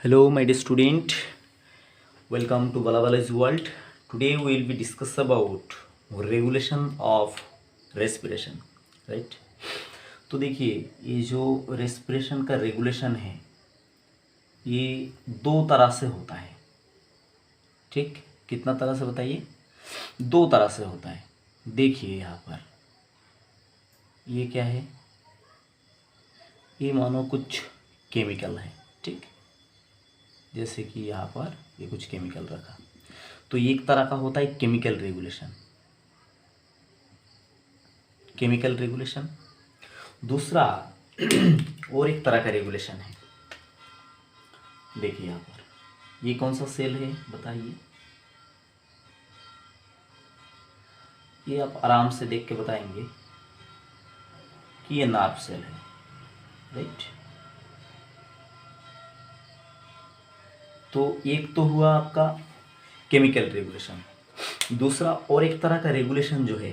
Hello, my dear student. Welcome to Balabala's world. Today we will be discuss about regulation of respiration, right? तो देखिए ये जो respiration का regulation है ये दो तरह से होता है। ठीक, कितना तरह से बताइए? दो तरह से होता है। देखिए यहाँ पर ये क्या है? ये मानो कुछ केमिकल है। ठीक, जैसे कि यहाँ पर ये कुछ केमिकल रखा, तो ये एक तरह का होता है केमिकल रेगुलेशन। केमिकल रेगुलेशन दूसरा और एक तरह का रेगुलेशन है। देखिए यहाँ पर ये कौन सा सेल है बताइए? ये आप आराम से देख के बताएंगे कि ये नार्व सेल है, राइट? तो एक तो हुआ आपका केमिकल रेगुलेशन, दूसरा और एक तरह का रेगुलेशन जो है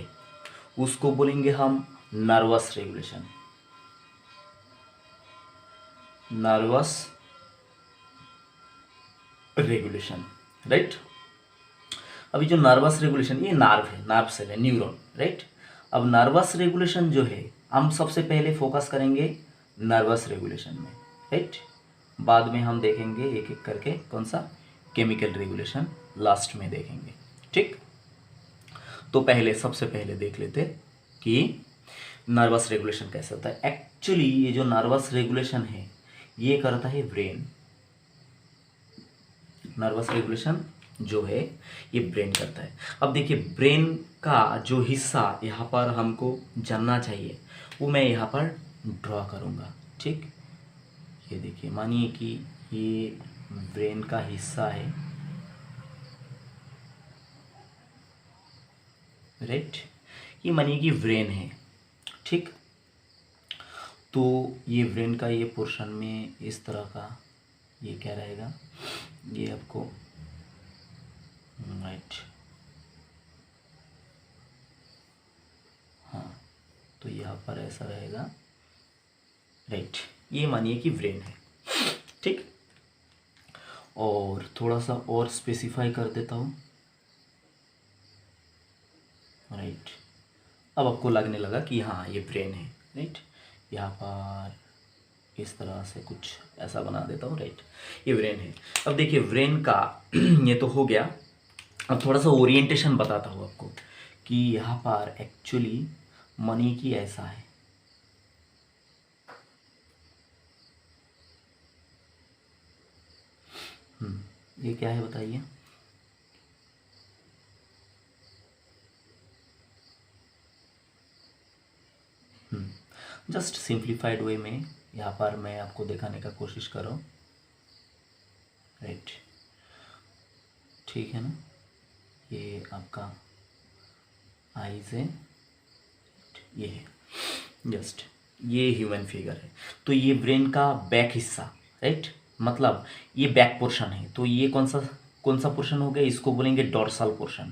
उसको बोलेंगे हम nervous regulation. Nervous regulation, right? अभी जो नर्वस रेगुलेशन ये नार्व है, नार्व सेल है, न्यूरॉन, राइट? अब नर्वस रेगुलेशन जो है हम सबसे पहले फोकस करेंगे नर्वस रेगुलेशन में, राइट? बाद में हम देखेंगे एक एक करके कौन सा केमिकल रेगुलेशन लास्ट में देखेंगे। ठीक, तो पहले सबसे पहले देख लेते कि नर्वस रेगुलेशन कैसे होता है। एक्चुअली ये जो नर्वस रेगुलेशन है ये करता है ब्रेन। नर्वस रेगुलेशन जो है ये ब्रेन करता है। अब देखिए ब्रेन का जो हिस्सा यहाँ पर हमको जानना चाहिए वो मैं यहाँ पर ड्रॉ करूँगा। ठीक, ये देखिए मानिए कि ये ब्रेन का हिस्सा है, राइट? ये मानिए कि ब्रेन है। ठीक, तो ये ब्रेन का ये पोर्शन में इस तरह का ये क्या रहेगा, ये आपको राइट, हाँ, तो यहाँ पर ऐसा रहेगा, राइट? ये मानिए कि ब्रेन है। ठीक, और थोड़ा सा और स्पेसिफाई कर देता हूँ, राइट? अब आपको लगने लगा कि हाँ ये ब्रेन है, राइट? यहाँ पर इस तरह से कुछ ऐसा बना देता हूँ, राइट? ये ब्रेन है। अब देखिए ब्रेन का ये तो हो गया। अब थोड़ा सा ओरिएंटेशन बताता हूँ आपको कि यहाँ पर एक्चुअली मनी की ऐसा है, ये क्या है बताइए? जस्ट सिंप्लीफाइड वे में यहाँ पर मैं आपको दिखाने का कोशिश कर रहा हूँ, राइट? ठीक है ना? ये आपका आईज है, ये है, जस्ट ये ह्यूमन फिगर है। तो ये ब्रेन का बैक हिस्सा, राइट? मतलब ये बैक पोर्शन है। तो ये कौन सा पोर्शन हो गया? इसको बोलेंगे डोर्सल पोर्शन,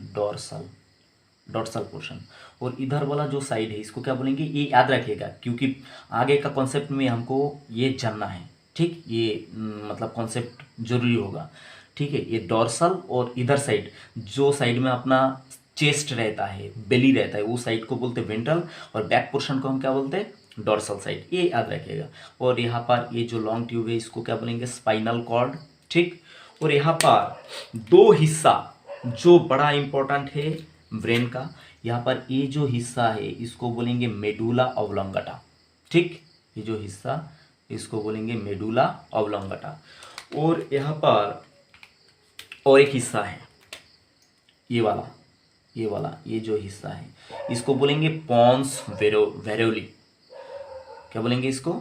डोर्सल पोर्शन। और इधर वाला जो साइड है इसको क्या बोलेंगे? ये याद रखिएगा क्योंकि आगे का कॉन्सेप्ट में हमको ये जानना है। ठीक, ये मतलब कॉन्सेप्ट जरूरी होगा। ठीक है, ये डोर्सल और इधर साइड जो साइड में अपना चेस्ट रहता है, बेली रहता है, वो साइड को बोलते हैं वेंट्रल, और बैक पोर्शन को हम क्या बोलते हैं? Dorsal side. ये याद रखिएगा। और यहाँ पर ये जो लॉन्ग ट्यूब है इसको क्या बोलेंगे? Spinal cord. ठीक, और यहाँ पर दो हिस्सा जो बड़ा इंपॉर्टेंट है ब्रेन का, यहाँ पर ये जो हिस्सा है इसको बोलेंगे मेडुला ऑब्लोंगेटा। ठीक, ये जो हिस्सा इसको बोलेंगे मेडुला ऑब्लोंगेटा। और यहाँ पर और एक हिस्सा है ये जो हिस्सा है इसको बोलेंगे पॉन्स वेरोली। क्या बोलेंगे इसको?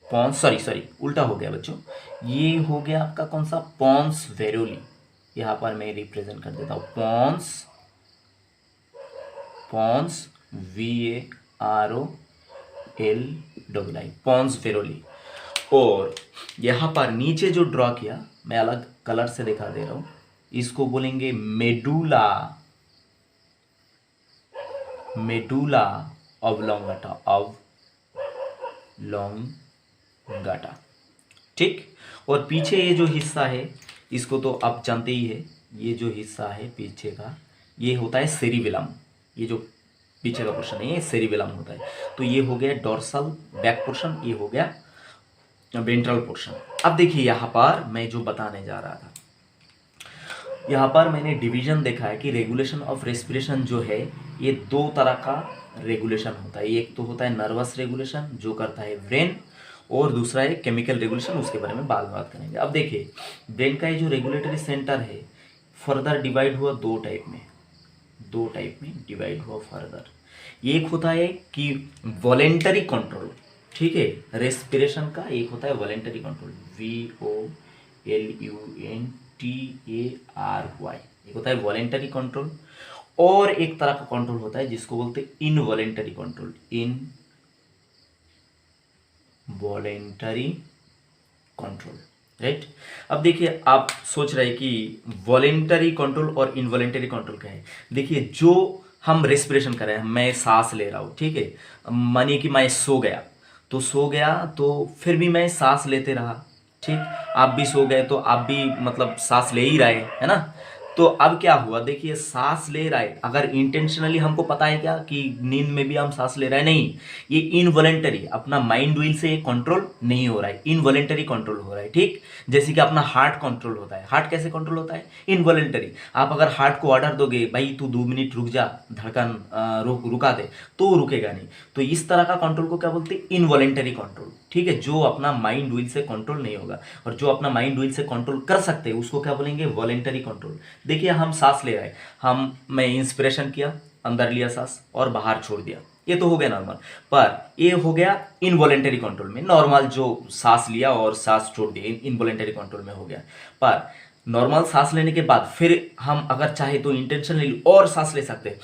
पॉन्स, सॉरी उल्टा हो गया बच्चों। ये हो गया आपका कौन सा? पॉन्स वेरोली। यहाँ पर मैं रिप्रेजेंट कर देता हूँ पॉन्स VAROLI, पॉन्स वेरोली। और यहाँ पर नीचे जो ड्रॉ किया मैं अलग कलर से दिखा दे रहा हूँ, इसको बोलेंगे मेडुला ऑब्लोंगेटा। ठीक। और पीछे ये जो हिस्सा है इसको तो आप जानते ही है, ये जो हिस्सा है पीछे का ये होता है सेरिबेलम। ये जो पीछे का पोर्शन है ये सेरिबेलम होता है। तो ये हो गया डोर्सल बैक पोर्शन, ये हो गया वेंट्रल पोर्शन। अब देखिए यहाँ पर मैं जो बताने जा रहा था, यहाँ पर मैंने डिवीजन देखा है कि रेगुलेशन ऑफ रेस्पिरेशन जो है ये दो तरह का रेगुलेशन होता है। एक तो होता है नर्वस रेगुलेशन जो करता है ब्रेन, और दूसरा है केमिकल रेगुलेशन, उसके बारे में बाद में बात करेंगे। अब देखिए ब्रेन का ये जो रेगुलेटरी सेंटर है फर्दर डिवाइड हुआ दो टाइप में डिवाइड हुआ फर्दर। एक होता है कि वॉलेंटरी कंट्रोल, ठीक है, रेस्पिरेशन का। एक होता है वॉलेंटरी कंट्रोल, VOLUNTARY, एक होता है वॉलेंटरी कंट्रोल। और एक तरह का कंट्रोल होता है जिसको बोलते हैं involuntary control, involuntary control, right. अब देखिए आप सोच रहे हैं कि वॉलेंटरी कंट्रोल और इनवॉलेंटरी कंट्रोल क्या है। देखिए जो हम रेस्पिरेशन कर रहे हैं, मैं सांस ले रहा हूँ, ठीक है, मानिए कि मैं सो गया तो फिर भी मैं सांस लेते रहा, ठीक। आप भी सो गए तो आप भी मतलब सांस ले ही रहे, है ना। तो अब क्या हुआ, देखिए सांस ले रहा है, अगर इंटेंशनली हमको पता है क्या कि नींद में भी हम सांस ले रहे हैं, नहीं, ये इनवॉलेंटरी अपना माइंड व्हील से कंट्रोल नहीं हो रहा है, इनवॉलेंटरी कंट्रोल हो रहा है, ठीक। जैसे कि अपना हार्ट कंट्रोल होता है, हार्ट कैसे कंट्रोल होता है, इनवॉलेंटरी। आप अगर हार्ट को ऑर्डर दोगे भाई तू 2 मिनट रुक जा, धड़कन रुका दे, तो रुकेगा नहीं। तो इस तरह का कंट्रोल को क्या बोलते हैं, इनवॉलेंटरी कंट्रोल, ठीक है, जो अपना माइंड व्हील से कंट्रोल नहीं होगा। और जो अपना माइंड व्हील से कंट्रोल कर सकते हैं उसको क्या बोलेंगे, वॉलेंटरी कंट्रोल। देखिए हम सांस ले रहे हैं, मैं इंस्पिरेशन किया, अंदर लिया सांस और बाहर छोड़ दिया, ये तो हो गया नॉर्मल। पर ये हो गया इनवॉलेंटरी कंट्रोल में, नॉर्मल जो सांस लिया और सांस छोड़ दिया इनवॉलेंटरी कंट्रोल में हो गया। पर नॉर्मल सांस लेने के बाद फिर हम अगर चाहे तो इंटेंशनली और सांस ले सकते हैं।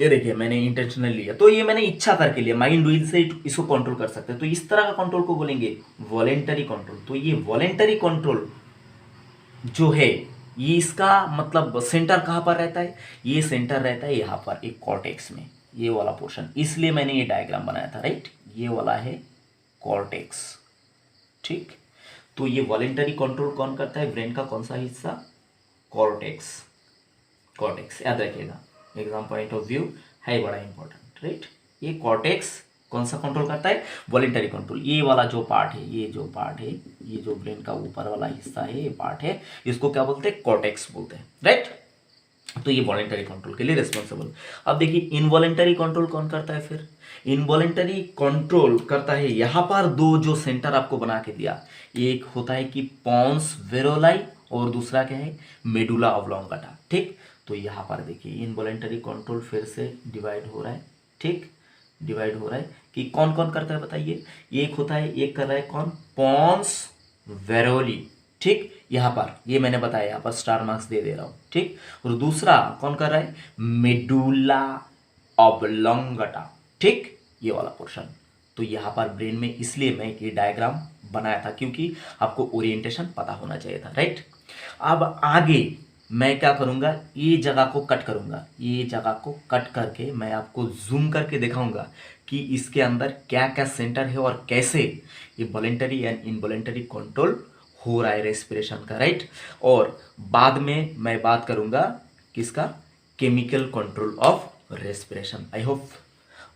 ये देखिए मैंने इंटेंशनली लिया, तो ये मैंने इच्छा करके लिया, माइंड व्हील से इसको कंट्रोल कर सकते हैं। तो इस तरह का कंट्रोल को बोलेंगे वॉलेंटरी कंट्रोल। तो ये वॉलेंटरी कंट्रोल जो है ये इसका मतलब सेंटर कहाँ पर रहता है, ये सेंटर रहता है यहाँ पर एक कॉर्टेक्स में, ये वाला पोर्शन। इसलिए मैंने ये डायग्राम बनाया था, राइट। ये वाला है कॉर्टेक्स, ठीक। तो ये वॉलेंटरी कंट्रोल कौन करता है, ब्रेन का कौन सा हिस्सा, कॉर्टेक्स। कॉर्टेक्स याद रखिएगा, एग्जाम पॉइंट ऑफ व्यू है बड़ा इंपॉर्टेंट, राइट। ये कॉर्टेक्स कौन सा कंट्रोल करता है, वॉलेंटरी कंट्रोल। ये वाला जो पार्ट है, ये जो पार्ट है, ये जो ब्रेन का ऊपर वाला हिस्सा है, ये पार्ट है, इसको क्या बोलते हैं, कॉर्टेक्स बोलते हैं, राइट। तो ये वॉलेंटरी कंट्रोल के लिए रिस्पॉन्सिबल। अब देखिए इनवॉलेंटरी कंट्रोल कौन करता है, फिर इनवॉलेंटरी कंट्रोल करता है यहाँ पर दो जो सेंटर आपको बना के दिया, एक होता है कि पॉन्स वेरोलाई और दूसरा क्या है, मेडुला ऑब्लोंगाटा, ठीक। तो यहाँ पर देखिए इनवॉलेंटरी कंट्रोल फिर से डिवाइड हो रहा है, ठीक, डिवाइड हो रहा है कि कौन कौन करता है बताइए। एक होता है, एक कर रहा है कौन, पॉन्स वेरोली, ठीक, यहाँ पर ये मैंने बताया, यहाँ पर स्टार मार्क्स दे रहा हूँ, ठीक। और दूसरा कौन कर रहा है, मेडुला ऑब्लोंगाटा, ठीक, ये वाला पोर्शन। तो यहाँ पर ब्रेन में इसलिए मैं ये डायग्राम बनाया था क्योंकि आपको ओरिएंटेशन पता होना चाहिए था, राइट। अब आगे मैं क्या करूँगा, ये जगह को कट करूँगा, ये जगह को कट करके मैं आपको जूम करके दिखाऊंगा कि इसके अंदर क्या क्या सेंटर है और कैसे ये वॉलेंटरी एंड इनवॉलेंटरी कंट्रोल हो रहा है रेस्पिरेशन का, राइट। और बाद में मैं बात करूँगा किसका, chemical control of respiration. I hope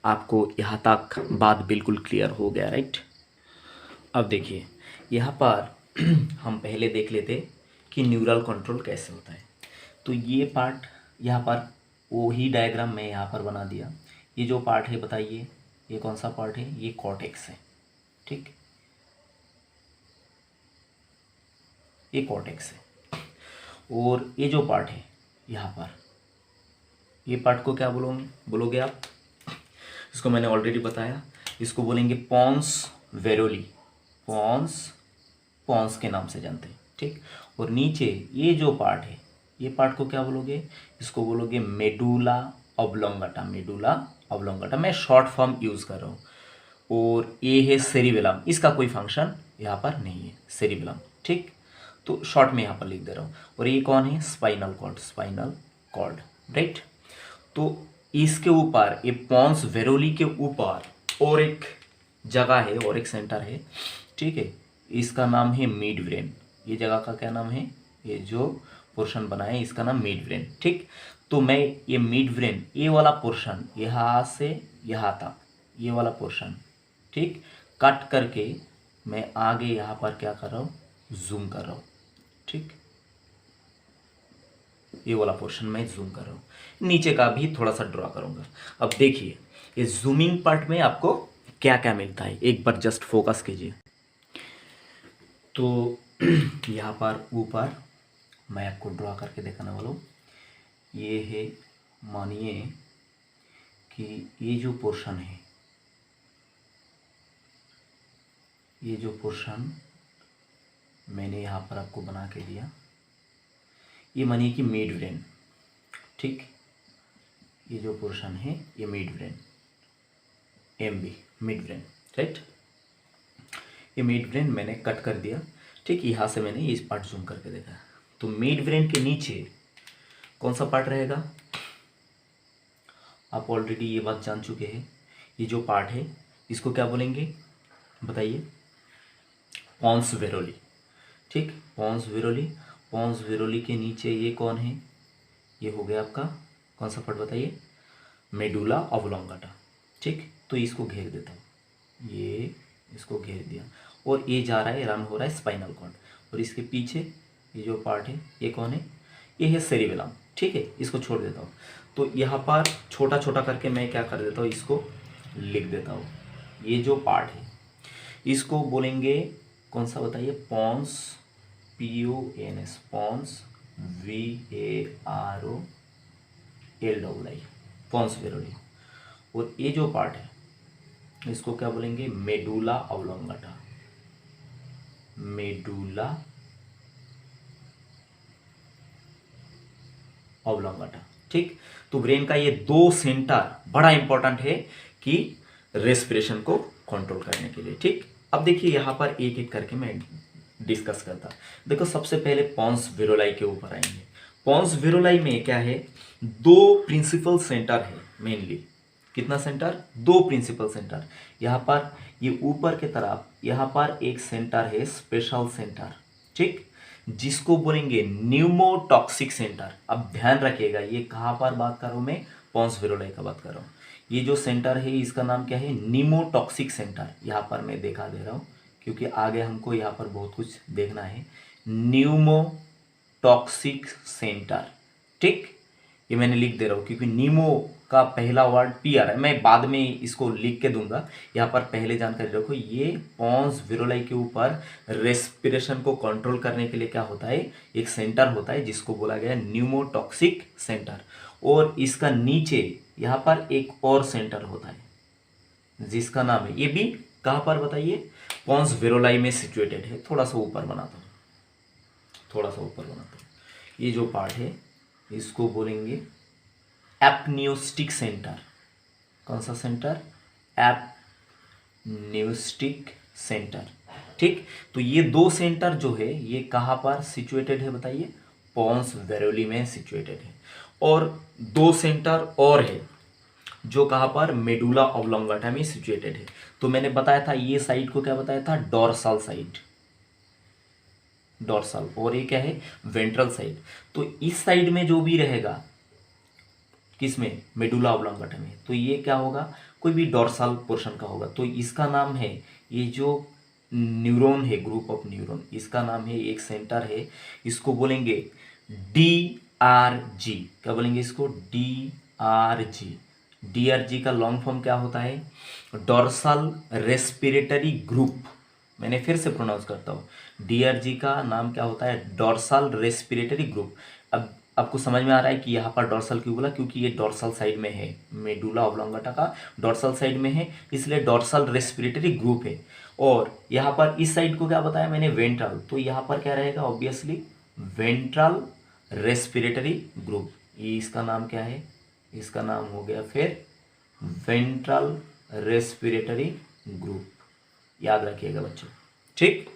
आपको यहाँ तक बात बिल्कुल क्लियर हो गया, राइट। अब देखिए यहाँ पर हम पहले देख लेते कि न्यूरल कंट्रोल कैसे होता है। तो ये पार्ट यहाँ पर वही डायग्राम मैं यहाँ पर बना दिया। ये जो पार्ट है बताइए, ये कौन सा पार्ट है, ये कॉर्टेक्स है, ठीक, ये कॉर्टेक्स है। और ये जो पार्ट है यहाँ पर, ये पार्ट को क्या बोलोगे आप, इसको मैंने ऑलरेडी बताया, इसको बोलेंगे पॉन्स वेरोली, पॉन्स के नाम से जानते हैं, ठीक। और नीचे ये जो पार्ट है, ये पार्ट को क्या बोलोगे, इसको बोलोगे मेडुला ऑब्लोंगाटा, मेडुला ऑब्लोंगाटा, मैं शॉर्ट फॉर्म यूज़ कर रहा हूँ। और ये है सेरिबेलम, इसका कोई फंक्शन यहाँ पर नहीं है, सेरिबेलम, ठीक। तो शॉर्ट में यहाँ पर लिख दे रहा हूँ। और ये कौन है, स्पाइनल कॉर्ड, राइट। तो इसके ऊपर ये पॉन्स वेरोली के ऊपर और एक जगह है और एक सेंटर है, ठीक है, इसका नाम है मिड ब्रेन। ये जगह का क्या नाम है, ये जो पोर्शन बना है इसका नाम मिड ब्रेन। ठीक, तो मैं ये मिड ब्रेन, ये वाला पोर्शन यहाँ से यहाँ तक, ये वाला पोर्शन ठीक कट करके मैं आगे यहाँ पर क्या कर रहा हूँ, जूम कर रहा हूँ। ठीक, ये वाला पोर्शन मैं जूम कर रहा हूँ, नीचे का भी थोड़ा सा ड्रॉ करूँगा। अब देखिए ये जूमिंग पार्ट में आपको क्या क्या मिलता है, एक बार जस्ट फोकस कीजिए। तो यहाँ पर ऊपर मैं आपको ड्रॉ करके दिखाने वाला हूँ। ये है, मानिए कि ये जो पोर्शन है, ये जो पोर्शन मैंने यहाँ पर आपको बना के दिया, ये मानिए कि मिड ब्रेन। ठीक, ये जो पोर्शन है ये mid brain, MB mid brain, right. ये मिड ब्रेन मैंने कट कर दिया। ठीक, यहाँ से मैंने इस पार्ट जूम करके देखा। तो मिड ब्रेन के नीचे कौन सा पार्ट रहेगा, आप ऑलरेडी ये बात जान चुके हैं। ये जो पार्ट है इसको क्या बोलेंगे बताइए, पोन्स वेरोली। ठीक, पोन्स वेरोली। पोन्स वेरोली के नीचे ये कौन है, ये हो गया आपका कौन सा पार्ट बताइए, मेडुला ऑब्लोंगाटा। ठीक, तो इसको घेर देता हूँ, ये इसको घेर दिया, और ये जा रहा है, रन हो रहा है स्पाइनल कॉर्ड, और इसके पीछे ये जो पार्ट है ये कौन है, ये है सेरिबेलम। ठीक है, इसको छोड़ देता हूँ। तो यहाँ पर छोटा छोटा करके मैं क्या कर देता हूँ, इसको लिख देता हूँ। ये जो पार्ट है इसको बोलेंगे कौन सा बताइए, पोन्स, PONS, पोन्स VAROLI, पोन्स वेरोली। और ये जो पार्ट है इसको क्या बोलेंगे, मेडुला ऑब्लोंगाटा, मेडुला ऑब्लोंगाटा। ठीक, तो ब्रेन का ये दो सेंटर बड़ा इंपॉर्टेंट है कि रेस्पिरेशन को कंट्रोल करने के लिए। ठीक, अब देखिए यहाँ पर एक एक करके मैं डिस्कस करता। देखो सबसे पहले पोन्स वेरोलाई के ऊपर आएंगे। पोन्स वेरोलाई में क्या है, दो प्रिंसिपल सेंटर है मेनली। कितना सेंटर, दो प्रिंसिपल सेंटर। यहाँ पर ये ऊपर के तरफ यहाँ पर एक सेंटर है, स्पेशल सेंटर। ठीक, जिसको बोलेंगे न्यूमोटॉक्सिक सेंटर। अब ध्यान रखिएगा ये कहाँ पर बात कर रहा हूँ मैं, पोन्स वेरोलाई का बात कर रहा हूँ। ये जो सेंटर है इसका नाम क्या है, न्यूमोटॉक्सिक सेंटर। यहाँ पर मैं दिखा दे रहा हूँ क्योंकि आगे हमको यहाँ पर बहुत कुछ देखना है। Pneumotaxic centre. ठीक, ये मैंने लिख दे रहा हूँ क्योंकि नीमो का पहला वर्ड P आ रहा है, मैं बाद में इसको लिख के दूंगा। यहाँ पर पहले जानकारी रखो, ये पोन्स वेरोलाई के ऊपर रेस्पिरेशन को कंट्रोल करने के लिए क्या होता है, एक सेंटर होता है जिसको बोला गया न्यूमोटॉक्सिक सेंटर। और इसका नीचे यहाँ पर एक और सेंटर होता है जिसका नाम है, ये भी कहाँ पर बताइए, पोन्स वेरोलाई में सिचुएटेड है। थोड़ा सा ऊपर बनाता हूँ, थोड़ा सा ऊपर बनाता हूँ। ये जो पार्ट है इसको बोलेंगे एपन्यूस्टिक सेंटर। कौन सा सेंटर, एपन्यूस्टिक सेंटर। ठीक, तो ये दो सेंटर जो है ये कहाँ पर सिचुएटेड है बताइए, पोन्स वेरोली में सिचुएटेड है। और दो सेंटर और है जो कहाँ पर, मेडुला ऑब्लोंगाटा में सिचुएटेड है। तो मैंने बताया था ये साइड को क्या बताया था, डोर्सल साइड, डोर्सल। और ये क्या है, वेंट्रल साइड। तो इस साइड में जो भी रहेगा किसमें, मेडुला ऑब्लोंगाटा में, तो ये क्या होगा, कोई भी डोर्सल पोर्शन का होगा। तो इसका नाम है, ये जो न्यूरॉन है, ग्रुप ऑफ न्यूरॉन, इसका नाम है, एक सेंटर है, इसको बोलेंगे DRG। क्या बोलेंगे इसको, DRG। DRG का लॉन्ग फॉर्म क्या होता है, डोर्सल रेस्पिरेटरी ग्रुप। मैंने फिर से प्रोनाउंस करता हूँ, DRG का नाम क्या होता है, डोर्सल रेस्पिरेटरी ग्रुप। अब आपको समझ में आ रहा है कि यहाँ पर डोर्सल क्यों बोला, क्योंकि ये डोर्सल साइड में है, मेडुला ऑब्लोंगाटा का डोर्सल साइड में है, इसलिए डोर्सल रेस्पिरेटरी ग्रुप है। और यहाँ पर इस साइड को क्या बताया मैंने, वेंट्रल। तो यहाँ पर क्या रहेगा, ऑब्वियसली वेंट्रल रेस्पिरेटरी ग्रुप। ये इसका नाम क्या है, इसका नाम हो गया फिर वेंट्रल रेस्पिरेटरी ग्रुप। याद रखिएगा बच्चों। ठीक,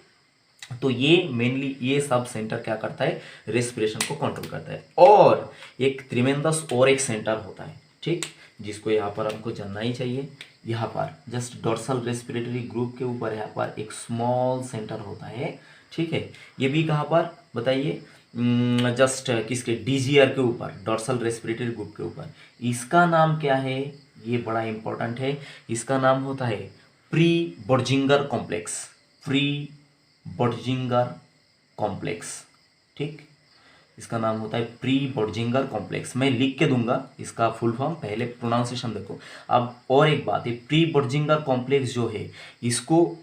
तो ये मेनली ये सब सेंटर क्या करता है, रेस्पिरेशन को कंट्रोल करता है। और एक त्रिमेंदस और एक सेंटर होता है, ठीक, जिसको यहाँ पर हमको जानना ही चाहिए। यहाँ पर जस्ट डोर्सल रेस्पिरेटरी ग्रुप के ऊपर यहाँ पर एक स्मॉल सेंटर होता है, ठीक है। ये भी कहाँ पर बताइए, जस्ट किसके, डीजीआर के ऊपर, डोर्सल रेस्पिरेटरी ग्रुप के ऊपर। इसका नाम क्या है, ये बड़ा इंपॉर्टेंट है, इसका नाम होता है प्री बर्जिंगर कॉम्प्लेक्स, प्री बर्जिंगर कॉम्प्लेक्स, ठीक। इसका नाम होता है प्री बर्जिंगर कॉम्प्लेक्स। मैं लिख के दूंगा इसका फुल फॉर्म, पहले प्रोनाउंसिएशन देखो। अब और एक बात है, प्री बर्जिंगर कॉम्प्लेक्स जो है, इसको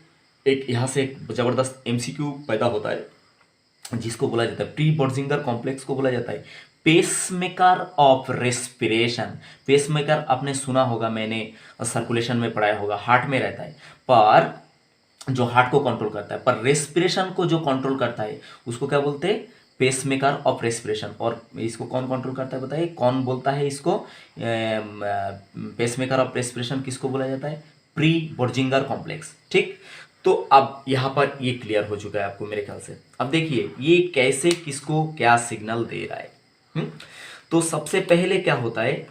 एक यहाँ से एक जबरदस्त एमसीक्यू पैदा होता है, जिसको बोला जाता है, प्री बर्जिंगर कॉम्प्लेक्स को बोला जाता है पेसमेकर ऑफ रेस्पिरेशन। पेसमेकर आपने सुना होगा, मैंने सर्कुलेशन में पढ़ाया होगा, हार्ट में रहता है, पर जो हार्ट को कंट्रोल करता है, पर रेस्पिरेशन को जो कंट्रोल करता है उसको क्या बोलते हैं, पेसमेकर ऑफ रेस्पिरेशन। और इसको कौन कंट्रोल करता है बताइए, कौन बोलता है इसको, पेसमेकर ऑफ रेस्पिरेशन किसको बोला जाता है, प्री बर्जिंगर कॉम्प्लेक्स, ठीक। तो अब यहाँ पर ये क्लियर हो चुका है आपको मेरे ख्याल से। अब देखिए ये कैसे किसको क्या सिग्नल दे रहा है। तो सबसे पहले क्या होता है,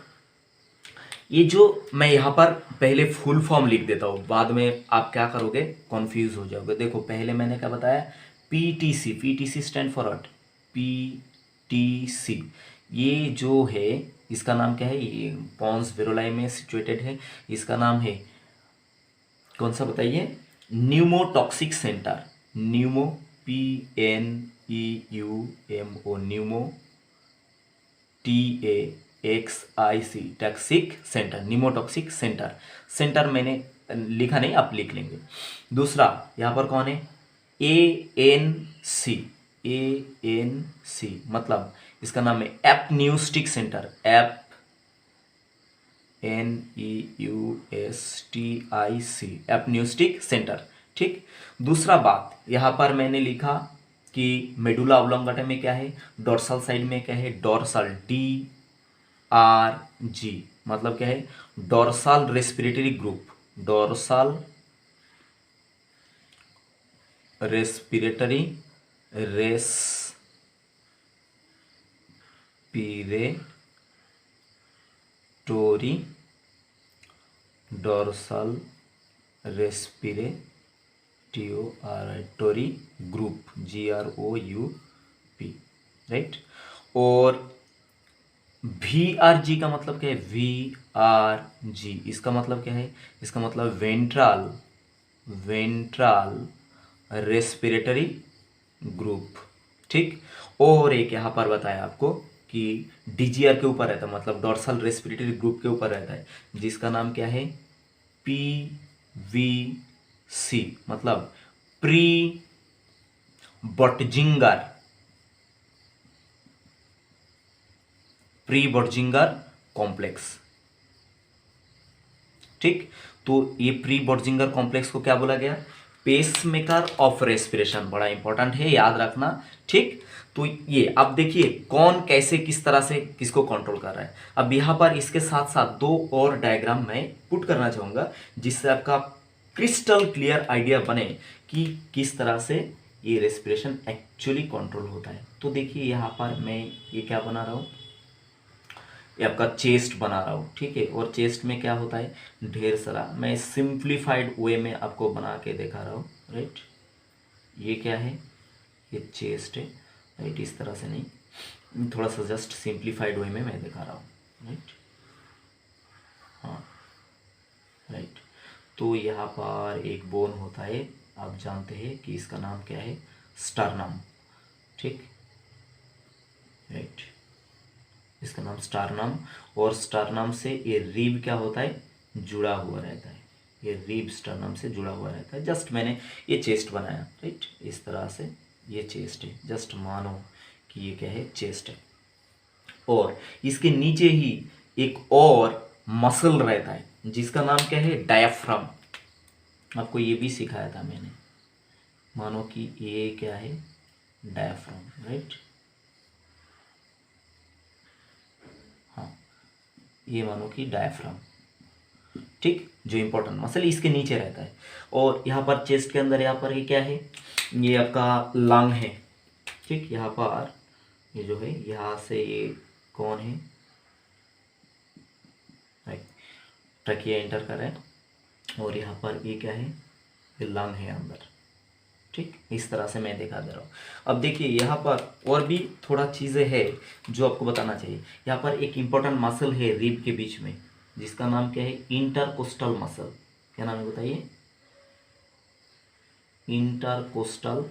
ये जो मैं यहाँ पर पहले फुल फॉर्म लिख देता हूँ, बाद में आप क्या करोगे, कंफ्यूज हो जाओगे। देखो पहले मैंने क्या बताया, PTC, PTC stand for what, PTC. ये जो है इसका नाम क्या है, ये पॉन्स वेरोलाई में सिचुएटेड है, इसका नाम है कौन सा बताइए, pneumotaxic centre, Numa, PNEUMO, Numa, TAXIC, toxic centre, pneumotaxic centre. Centre मैंने लिखा नहीं, आप लिख लेंगे। दूसरा यहाँ पर कौन है, ANC, ANC मतलब इसका नाम है apneustic centre, NEUSTIC, apneustic centre, ठीक। दूसरा बात यहाँ पर मैंने लिखा कि मेडुला ऑब्लोंगाटा में क्या है, डोर्सल साइड में क्या है, डोर्सल, DRG मतलब क्या है, dorsal respiratory group, dorsal respiratory, रेस्पिरेटोरी, dorsal रेस्पिरेटोरी group, GROUP, right. और VRG का मतलब क्या है, VRG इसका मतलब क्या है, इसका मतलब वेंट्रल, वेंट्रल रेस्पिरेटरी ग्रुप, ठीक। और एक यहाँ पर बताया आपको कि DGR के ऊपर रहता है, मतलब डोर्सल रेस्पिरेटरी ग्रुप के ऊपर रहता है, जिसका नाम क्या है, PVC मतलब प्री बर्जिंगर, प्री बर्जिंगर कॉम्प्लेक्स, ठीक। तो ये प्री बर्जिंगर कॉम्प्लेक्स को क्या बोला गया, पेसमेकर ऑफ रेस्पिरेशन, बड़ा इंपॉर्टेंट है, याद रखना, ठीक। तो ये अब देखिए कौन कैसे किस तरह से किसको कंट्रोल कर रहा है। अब यहाँ पर इसके साथ साथ दो और डायग्राम मैं पुट करना चाहूँगा, जिससे आपका क्रिस्टल क्लियर आइडिया बने कि किस तरह से ये रेस्पिरेशन एक्चुअली कंट्रोल होता है। तो देखिए यहाँ पर मैं ये क्या बना रहा हूँ, ये आपका चेस्ट बना रहा हूँ, ठीक है। और चेस्ट में क्या होता है, ढेर सारा, मैं सिंप्लीफाइड वे में आपको बना के दिखा रहा हूँ, राइट। ये क्या है, ये चेस्ट है, राइट, इस तरह से नहीं, थोड़ा सा जस्ट सिंप्लीफाइड वे में मैं दिखा रहा हूँ, राइट। हाँ, राइट। तो यहाँ पर एक बोन होता है, आप जानते हैं कि इसका नाम क्या है, स्टर्नम, ठीक, राइट, इसका नाम स्टर्नम। और स्टर्नम से ये रिब क्या होता है, जुड़ा हुआ रहता है, ये रिब स्टर्नम से जुड़ा हुआ रहता है। जस्ट मैंने ये चेस्ट बनाया, राइट, इस तरह से ये चेस्ट है, जस्ट मानो कि ये क्या है, चेस्ट है। और इसके नीचे ही एक और मसल रहता है, जिसका नाम क्या है, डायफ्राम। आपको ये भी सिखाया था मैंने, मानो कि ये क्या है, डायफ्राम, राइट। हाँ, ये मानो कि डायफ्राम, ठीक, जो इंपॉर्टेंट मसल इसके नीचे रहता है। और यहाँ पर चेस्ट के अंदर, यहाँ पर ये क्या है, ये आपका लंग है, ठीक। यहाँ पर ये जो है, यहाँ से ये कौन है, राइट, ट्रकिया एंटर कर रहा है, और यहाँ पर ये क्या है, ये लंग है अंदर। ठीक, इस तरह से मैं दिखा दे रहा हूँ। अब देखिए यहाँ पर और भी थोड़ा चीज़ें है जो आपको बताना चाहिए। यहाँ पर एक इम्पोर्टेंट मसल है रिब के बीच में, जिसका नाम क्या है, इंटरकोस्टल मसल। क्या नाम है बताइए, इंटरकोस्टल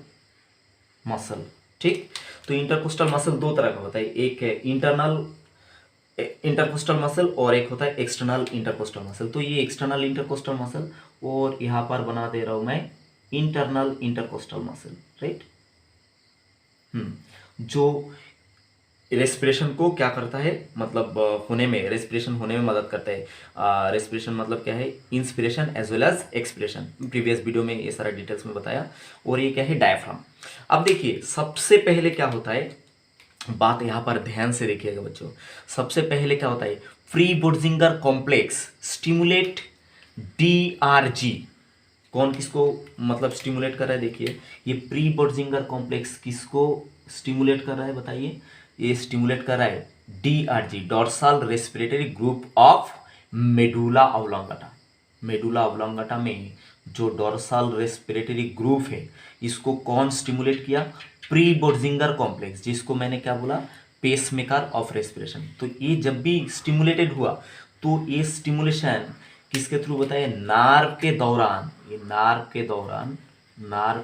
मसल। ठीक, तो इंटरकोस्टल मसल दो तरह का होता है, एक है इंटरनल इंटरकोस्टल मसल और एक होता है एक्सटर्नल इंटरकोस्टल मसल। तो ये एक्सटर्नल इंटरकोस्टल मसल, और यहाँ पर बना दे रहा हूँ मैं इंटरनल इंटरकोस्टल मसल। राइट, जो रेस्पिरेशन को क्या करता है, मतलब होने में, रेस्पिरेशन होने में मदद करता है। रेस्पिरेशन मतलब क्या है, inspiration as well as expiration. Previous video में ये सारा डिटेल्स में बताया। और ये क्या है, डायफ्राम। अब देखिए सबसे पहले क्या होता है, बात यहाँ पर ध्यान से देखिएगा बच्चों। सबसे पहले क्या होता है, प्री बोर्जिंगर कॉम्प्लेक्स स्टिमुलेट DRG। कौन किसको मतलब स्टिमुलेट कर रहा है, देखिए ये प्री बोर्जिंगर कॉम्प्लेक्स किसको स्टिमुलेट कर रहा है बताइए, ये स्टिमुलेट कर रहा है DRG, dorsal respiratory group of medulla oblongata. Medulla oblongata में जो डोर्सल रेस्पिरेटरी ग्रुप है, इसको कौन स्टिमुलेट किया, प्री बोर्जिंगर कॉम्प्लेक्स, जिसको मैंने क्या बोला, पेसमेकर ऑफ रेस्पिरेशन। तो ये जब भी स्टिमुलेटेड हुआ, तो ये स्टिमुलेशन किसके थ्रू बताइए, नार्व के दौरान। ये नार्व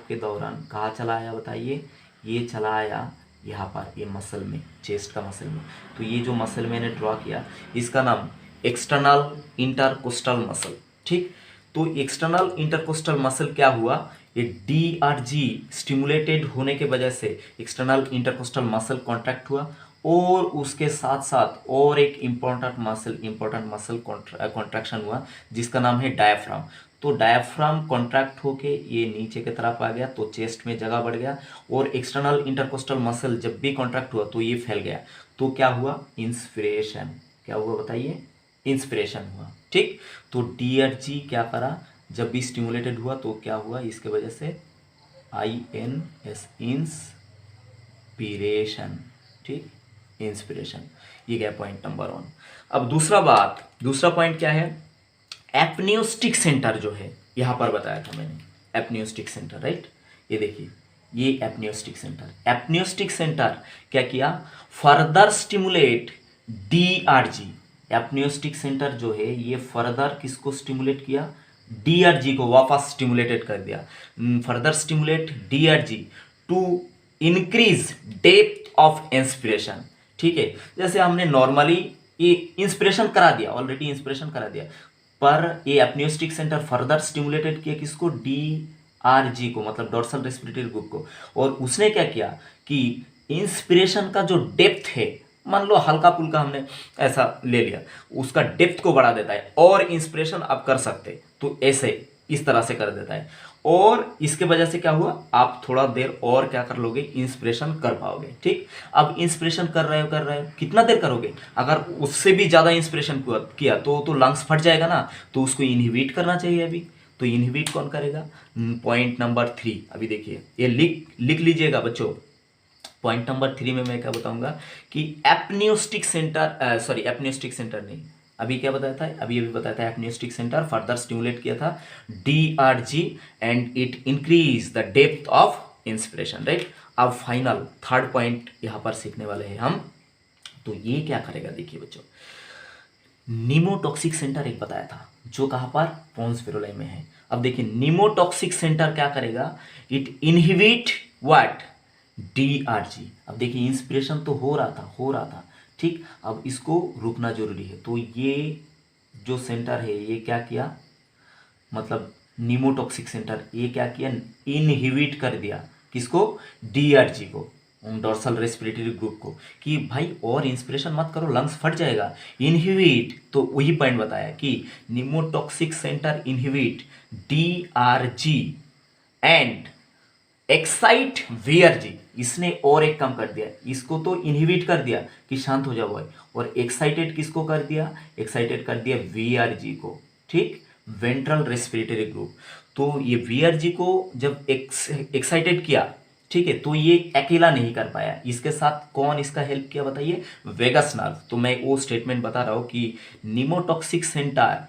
के दौरान कहाँ चला आया बताइए, ये चला आया यहाँ पर, ये मसल में, चेस्ट का मसल में। तो ये जो मसल मैंने ड्रॉ किया, इसका नाम एक्सटर्नल इंटरकोस्टल मसल। ठीक, तो एक्सटर्नल इंटरकोस्टल मसल क्या हुआ, ये DRG स्टिमुलेटेड होने के वजह से एक्सटर्नल इंटरकोस्टल मसल कॉन्ट्रैक्ट हुआ, और उसके साथ साथ और एक इंपॉर्टेंट मसल कॉन्ट्रैक्शन हुआ, जिसका नाम है डायफ्राम। तो डायफ्राम कॉन्ट्रैक्ट होके ये नीचे की तरफ आ गया, तो चेस्ट में जगह बढ़ गया। और एक्सटर्नल इंटरकोस्टल मसल जब भी कॉन्ट्रैक्ट हुआ, तो ये फैल गया। तो क्या हुआ, इंस्पिरेशन। क्या हुआ बताइए, इंस्पिरेशन हुआ। ठीक, तो DRG क्या करा, जब भी स्टिमुलेटेड हुआ तो क्या हुआ, इसके वजह से INS, इंस्पिरेशन। ठीक, इंस्पिरेशन। ये गया पॉइंट नंबर 1। अब दूसरा पॉइंट क्या है, एपनियोस्टिक सेंटर जो है, यहां पर बताया था मैंने, एपनियोस्टिक सेंटर। राइट, ये देखिए, ये एपनियोस्टिक सेंटर क्या किया, फर्दर स्टिमुलेट DRG। एपनियोस्टिक सेंटर जो है, ये फर्दर किसको स्टिमुलेट किया, DRG को वापस स्टिमुलेटेड कर दिया। Further stimulate DRG to increase depth of inspiration. ठीक है, जैसे हमने नॉर्मली ये इंस्पिरेशन करा दिया, ऑलरेडी इंस्पिरेशन करा दिया, पर ये एपनियोस्टिक सेंटर फर्दर स्टिमुलेटेड किया किसको, DRG को, मतलब डोर्सल रेस्पिरेटरी ग्रुप को। और उसने क्या किया कि इंस्पिरेशन का जो डेप्थ है, मान लो हल्का पुल्का हमने ऐसा ले लिया, उसका डेप्थ को बढ़ा देता है, और इंस्पिरेशन आप कर सकते, तो ऐसे इस तरह से कर देता है। और इसके वजह से क्या हुआ, आप थोड़ा देर और क्या कर लोगे, इंस्पिरेशन कर पाओगे। ठीक, अब इंस्पिरेशन कर रहे हो, कितना देर करोगे, अगर उससे भी ज़्यादा इंस्पिरेशन किया तो लंग्स फट जाएगा ना, तो उसको इनहिबिट करना चाहिए अभी। तो इनहिबिट कौन करेगा, पॉइंट नंबर 3। अभी देखिए, ये लिख लीजिएगा बच्चों। पॉइंट नंबर 3 में मैं क्या बताऊंगा कि एपनियोस्टिक सेंटर नहीं, अभी क्या बताया था, अभी बताया था एपनियोस्टिक सेंटर फर्दर स्टिमुलेट किया था DRG and it increase the depth of inspiration. Right, अब फाइनल थर्ड पॉइंट यहां पर सीखने वाले हैं हम। तो ये क्या करेगा, देखिए बच्चों, नीमोटॉक्सिक सेंटर एक बताया था, जो कहां पर, पोन्स फेरुलाई में है। अब देखिए नीमोटॉक्सिक सेंटर क्या करेगा, इट इनहिबिट व्हाट, DRG। अब देखिए इंस्पिरेशन तो हो रहा था। ठीक, अब इसको रुकना जरूरी है। तो ये जो सेंटर है, ये क्या किया, मतलब नीमोटॉक्सिक सेंटर, ये क्या किया, इनहिबिट कर दिया किसको, DRG को, डोर्सल रेस्पिरेटरी ग्रुप को, कि भाई और इंस्पिरेशन मत करो, लंग्स फट जाएगा, इनहिबिट। तो वही पॉइंट बताया कि pneumotaxic centre inhibit DRG and excite VRG। इसने और एक काम कर दिया, इसको तो इनहिबिट कर दिया कि शांत हो जाओ भाई, और एक्साइटेड किसको कर दिया, एक्साइटेड कर दिया VRG को। ठीक, वेंट्रल रेस्पिरेटरी ग्रुप। तो ये VRG को जब एक्साइटेड किया, ठीक है, तो ये अकेला नहीं कर पाया, इसके साथ कौन इसका हेल्प किया बताइए, वेगस नर्व। तो मैं वो स्टेटमेंट बता रहा हूं कि pneumotaxic centre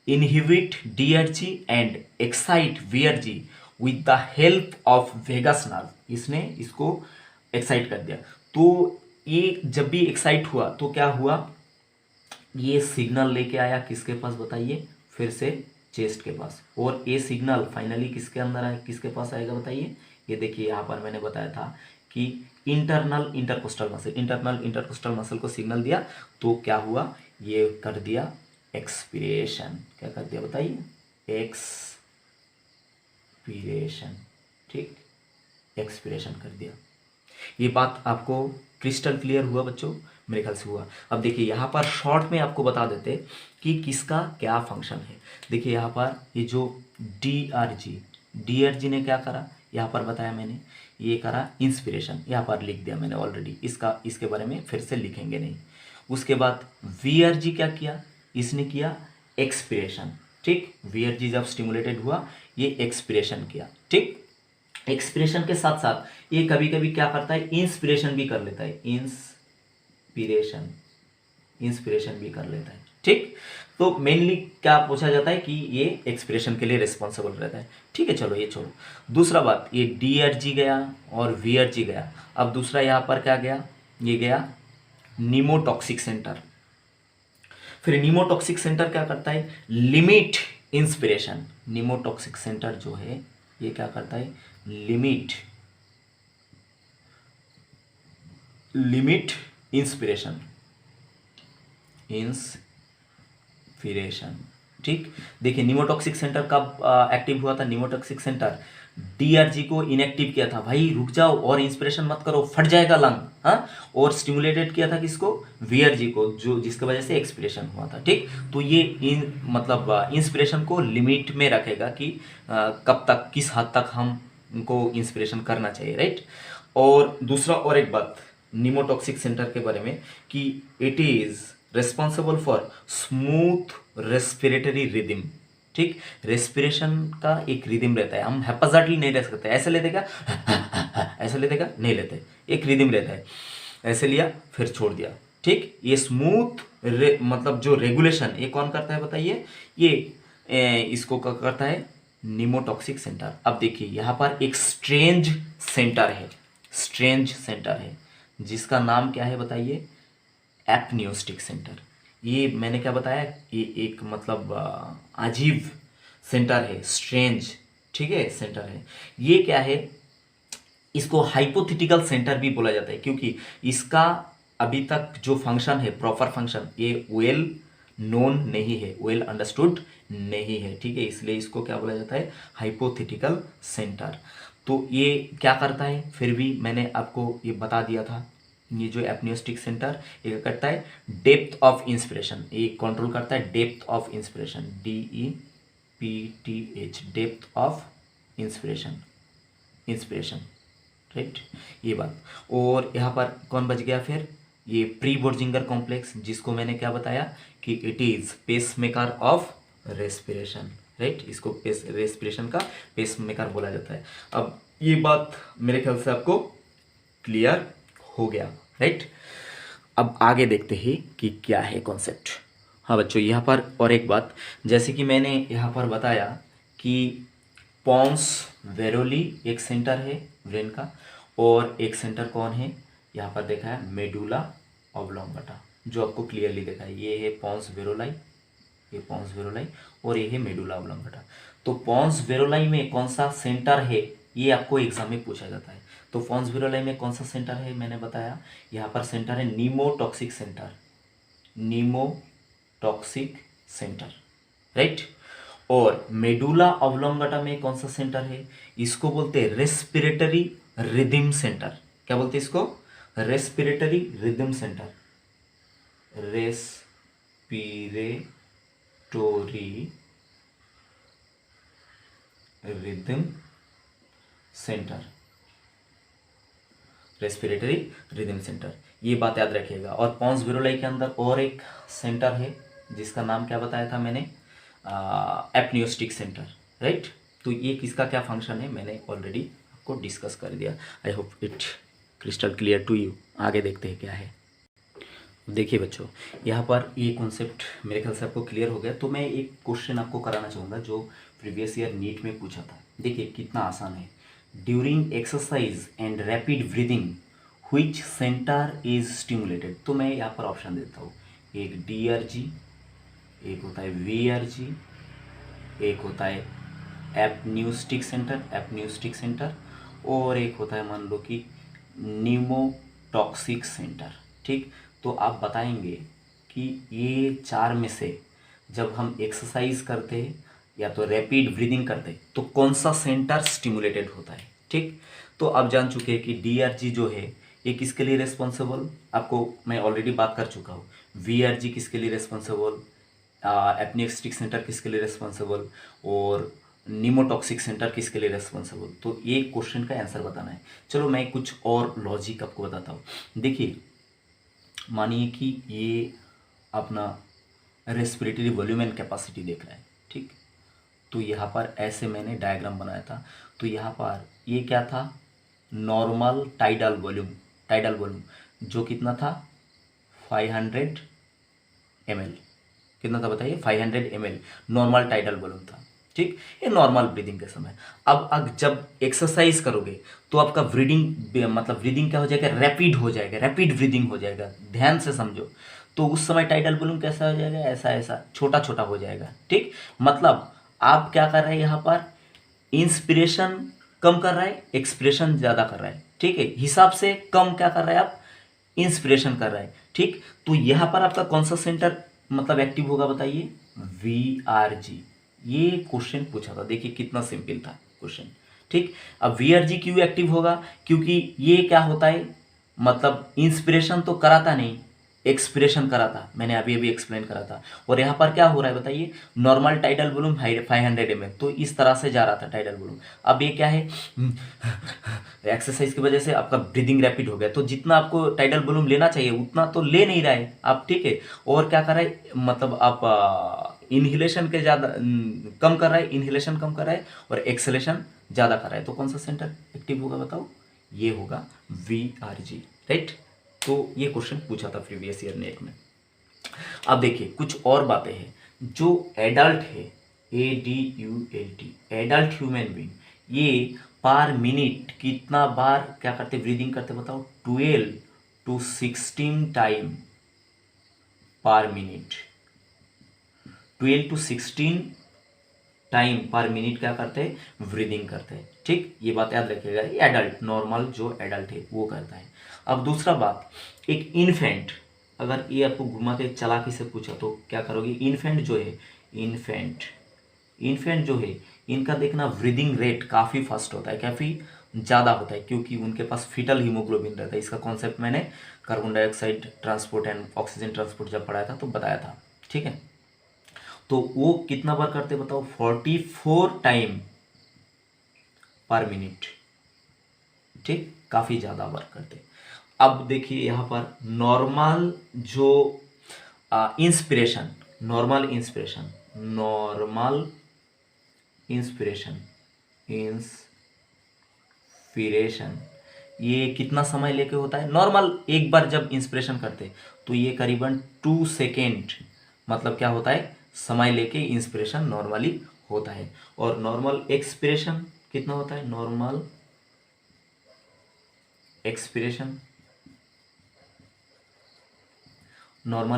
inhibit DRG and excite VRG with the help of vagus nerve. इसने इसको एक्साइट कर दिया। तो ये जब भी एक्साइट हुआ तो क्या हुआ, ये सिग्नल लेके आया किसके पास बताइए, फिर से चेस्ट के पास, और ये सिग्नल फाइनली किसके अंदर आए, किसके पास आएगा बताइए। ये देखिए यहाँ पर मैंने बताया था कि इंटरनल इंटरकोस्टल मसल को सिग्नल दिया, तो क्या हुआ, ये कर दिया एक्सपीरेशन। क्या कर दिया बताइए, एक्सपीरेशन। ठीक, एक्सपीरेशन कर दिया। ये बात आपको क्रिस्टल क्लियर हुआ बच्चों, मेरे ख्याल से हुआ। अब देखिए यहाँ पर शॉर्ट में आपको बता देते कि किसका क्या फंक्शन है। देखिए यहाँ पर ये जो DRG ने क्या करा, यहाँ पर बताया मैंने, ये करा इंस्पिरेशन, यहाँ पर लिख दिया मैंने ऑलरेडी, इसके बारे में फिर से लिखेंगे नहीं। उसके बाद VRG क्या किया, इसने किया एक्सपिरेशन। ठीक, VRG जब स्टिमुलेटेड हुआ ये एक्सपिरेशन किया। ठीक, एक्सपिरेशन के साथ साथ ये कभी कभी क्या करता है, इंस्पिरेशन भी कर लेता है, इंस्पिरेशन भी कर लेता है। ठीक, तो मेनली क्या पूछा जाता है कि ये एक्सप्रेशन के लिए रिस्पॉन्सिबल रहता है। ठीक है, चलो ये छोड़ो। दूसरा बात, ये DRG गया और VRG गया। अब दूसरा यहाँ पर क्या गया, ये गया नीमोटॉक्सिक सेंटर। फिर नीमोटॉक्सिक सेंटर क्या करता है, लिमिट इंस्पिरेशन। नीमोटॉक्सिक सेंटर जो है ये क्या करता है, लिमिट इंस्पिरेशन। ठीक, देखिए नीमोटॉक्सिक सेंटर कब एक्टिव हुआ था, नीमोटॉक्सिक सेंटर DRG को इनएक्टिव किया था, भाई रुक जाओ और इंस्पिरेशन मत करो फट जाएगा लंग, हाँ, और स्टिमुलेटेड किया था किसको, VRG को, जो जिसकी वजह से एक्सपिरेशन हुआ था। ठीक, तो ये इंस्पिरेशन को लिमिट में रखेगा कि कब तक, किस हद तक हमको इंस्पिरेशन करना चाहिए, राइट। और दूसरा और एक बात नीमोटॉक्सिक सेंटर के बारे में कि it is responsible for smooth respiratory rhythm. ठीक, रेस्पिरेशन का एक रिदम रहता है, हम हैप्पीली नहीं रह सकते, ऐसे लेते क्या ऐसे लेते क्या, नहीं लेते, एक रिदम रहता है, ऐसे लिया फिर छोड़ दिया। ठीक, ये स्मूथ मतलब जो रेगुलेशन ये कौन करता है बताइए, ये इसको क्या करता है, नीमोटॉक्सिक सेंटर। अब देखिए यहाँ पर एक स्ट्रेंज सेंटर है जिसका नाम क्या है बताइए, एपनियोस्टिक सेंटर। ये मैंने क्या बताया, ये एक मतलब अजीब सेंटर है, स्ट्रेंज, ठीक है, सेंटर है। ये क्या है, इसको हाइपोथेटिकल सेंटर भी बोला जाता है क्योंकि इसका अभी तक जो फंक्शन है, प्रॉपर फंक्शन, ये वेल नोन नहीं है, वेल अंडरस्टूड नहीं है। ठीक है, इसलिए इसको क्या बोला जाता है, हाइपोथेटिकल सेंटर। तो ये क्या करता है, फिर भी मैंने आपको ये बता दिया था, ये जो एपनियोस्टिक सेंटर ये क्या करता है, डेप्थ ऑफ इंस्पिरेशन, ये कंट्रोल करता है depth of inspiration, DEPTH, depth of inspiration, right, ये बात। और यहाँ पर कौन बच गया फिर, ये प्री बोर्जिंगर कॉम्प्लेक्स, जिसको मैंने क्या बताया कि it is pacemaker of respiration, right, इसको रेस्पिरेशन का पेस मेकर बोला जाता है। अब ये बात मेरे ख्याल से आपको क्लियर हो गया, राइट। अब आगे देखते हैं कि क्या है कॉन्सेप्ट। हाँ बच्चों, यहाँ पर और एक बात, जैसे कि मैंने यहाँ पर बताया कि पॉन्स वेरोली एक सेंटर है ब्रेन का, और एक सेंटर कौन है, यहाँ पर देखा है मेडुला ऑब्लोंगेटा, जो आपको क्लियरली देखा है, ये है पॉन्स वेरोलाई, ये पॉन्स वेरोलाई, और ये है मेडुला ऑब्लोंगेटा। तो पॉन्स वेरोलाई में कौन सा सेंटर है, ये आपको एग्जाम में पूछा जाता है। तो पॉन्स वेरोलाई में कौन सा सेंटर है, मैंने बताया यहाँ पर सेंटर है नीमोटॉक्सिक सेंटर, नीमोटॉक्सिक सेंटर, राइट। और मेडुला ऑब्लोंगेटा में कौन सा सेंटर है, इसको बोलते हैं रेस्पिरेटरी रिदम सेंटर। क्या बोलते हैं इसको, respiratory rhythm centre, respiratory rhythm centre, respiratory rhythm centre, ये बात याद रखिएगा। और पॉन्स वेरोलाई के अंदर और एक सेंटर है जिसका नाम क्या बताया था मैंने, एपनियोस्टिक सेंटर, राइट। तो ये किसका क्या फंक्शन है मैंने ऑलरेडी आपको डिस्कस कर दिया। I hope it crystal clear to you. आगे देखते हैं क्या है। देखिए बच्चों, यहाँ पर ये कॉन्सेप्ट मेरे ख्याल से आपको क्लियर हो गया। तो मैं एक क्वेश्चन आपको कराना चाहूँगा जो प्रीवियस ईयर नीट में पूछा था। देखिए कितना आसान है। During exercise and rapid breathing which centre is stimulated. तो मैं यहाँ पर ऑप्शन देता हूँ, एक DRG, एक होता है VRG, एक होता है एपन्यूस्टिक सेंटर, और एक होता है मान लो कि न्यूमोटॉक्सिक सेंटर। ठीक, तो आप बताएंगे कि ये चार में से जब हम एक्सरसाइज करते हैं या तो रैपिड ब्रीदिंग करते हैं तो कौन सा सेंटर स्टिमुलेटेड होता है। ठीक, तो आप जान चुके हैं कि DRG जो है ये किसके लिए रेस्पॉन्सिबल, आपको मैं ऑलरेडी बात कर चुका हूँ। VRG किसके लिए रेस्पॉन्सिबल, एपनिस्टिक सेंटर किसके लिए रेस्पॉन्सिबल, और निमोटॉक्सिक सेंटर किसके लिए रेस्पॉन्सिबल। तो ये क्वेश्चन का आंसर बताना है। चलो मैं कुछ और लॉजिक आपको बताता हूँ। देखिए मानिए कि ये अपना रेस्पिरेटरी वॉल्यूम एंड कैपेसिटी देख रहा है। ठीक, तो यहाँ पर ऐसे मैंने डायग्राम बनाया था। तो यहाँ पर ये क्या था, नॉर्मल टाइडल वॉल्यूम जो कितना था 500 ml, कितना था बताइए 500 ml नॉर्मल टाइडल वॉल्यूम था। ठीक, ये नॉर्मल ब्रीदिंग के समय। अब जब एक्सरसाइज करोगे तो आपका ब्रीदिंग क्या हो जाएगा, रैपिड हो जाएगा, रैपिड ब्रीदिंग हो जाएगा। ध्यान से समझो, तो उस समय टाइडल वॉल्यूम कैसा हो जाएगा, ऐसा ऐसा छोटा छोटा हो जाएगा। ठीक, मतलब आप क्या कर रहे हैं यहाँ पर, इंस्पिरेशन कम कर रहा है, एक्सप्रेशन ज़्यादा कर रहा है। ठीक है, हिसाब से कम क्या कर रहे हैं आप, इंस्पिरेशन कर रहा है। ठीक, तो यहाँ पर आपका कौन सा सेंटर मतलब एक्टिव होगा बताइए, VRG। ये क्वेश्चन पूछा था, देखिए कितना सिंपल था क्वेश्चन। ठीक, अब VRG क्यों एक्टिव होगा, क्योंकि ये क्या होता है, मतलब इंस्पिरेशन तो कराता नहीं, एक्सप्रेशन करा था, मैंने अभी अभी एक्सप्लेन करा था। और यहाँ पर क्या हो रहा है बताइए, नॉर्मल टाइडल वॉल्यूम 500 ml, तो इस तरह से जा रहा था टाइडल वॉल्यूम। अब ये क्या है, एक्सरसाइज की वजह से आपका ब्रीदिंग रैपिड हो गया, तो जितना आपको टाइडल वॉल्यूम लेना चाहिए उतना तो ले नहीं रहा है आप। ठीक है, और क्या कर रहा है, मतलब आप इनहिलेशन के ज़्यादा कम कर रहा है, इनहिलेशन कम कर रहा है और एक्सलेशन ज़्यादा कर रहा है। तो कौन सा सेंटर एक्टिव होगा बताओ, ये होगा VRG। राइट, तो ये क्वेश्चन पूछा था प्रीवियस ईयर नेट में। अब देखिए कुछ और बातें हैं। जो एडल्ट है, ADULT, एडल्ट ह्यूमन बीइंग, ये पर मिनट कितना बार क्या करते, ब्रीदिंग करते बताओ, 12 to 16 टाइम पर मिनट, 12 to 16 टाइम पर मिनट क्या करते हैं, ब्रीदिंग करते हैं। ठीक, ये बात याद रखिएगा, एडल्ट नॉर्मल जो एडल्ट है वो करता है। अब दूसरा बात, एक इन्फेंट, अगर ये आपको घुमा के चालाकी से पूछा तो क्या करोगे, इन्फेंट जो है, इन्फेंट जो है इनका देखना ब्रीदिंग रेट काफ़ी फास्ट होता है, काफ़ी ज़्यादा होता है, क्योंकि उनके पास फीटल हीमोग्लोबिन रहता है। इसका कॉन्सेप्ट मैंने carbon dioxide transport and oxygen transport जब पढ़ाया था तो बताया था। ठीक है, तो वो कितना बार करते बताओ, 44 टाइम पर मिनट। ठीक, काफ़ी ज़्यादा बार करते। अब देखिए यहाँ पर नॉर्मल जो इंस्पिरेशन, नॉर्मल इंस्पिरेशन, इंस्पिरेशन ये कितना समय लेके होता है, नॉर्मल एक बार जब इंस्पिरेशन करते तो ये करीबन 2 सेकेंड, मतलब क्या होता है, समय लेके इंस्पिरेशन नॉर्मली होता है। और नॉर्मल एक्सपिरेशन कितना होता है, नॉर्मल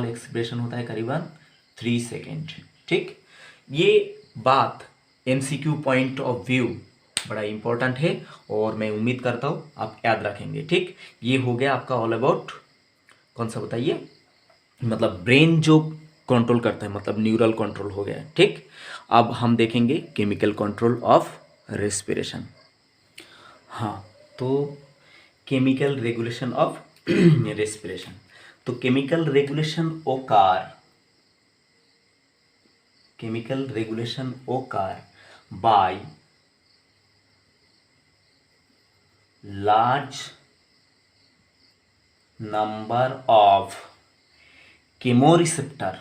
एक्सपिरेशन होता है करीबन 3 सेकेंड। ठीक, ये बात MCQ पॉइंट ऑफ व्यू बड़ा इंपॉर्टेंट है और मैं उम्मीद करता हूँ आप याद रखेंगे। ठीक, ये हो गया आपका ऑल अबाउट कौन सा बताइए, मतलब ब्रेन जो कंट्रोल करता है, मतलब न्यूरल कंट्रोल हो गया। ठीक, अब हम देखेंगे केमिकल कंट्रोल ऑफ रेस्पिरेशन। हाँ, तो केमिकल रेगुलेशन ऑफ रेस्पिरेशन, तो chemical regulation occur by large number of chemoreceptor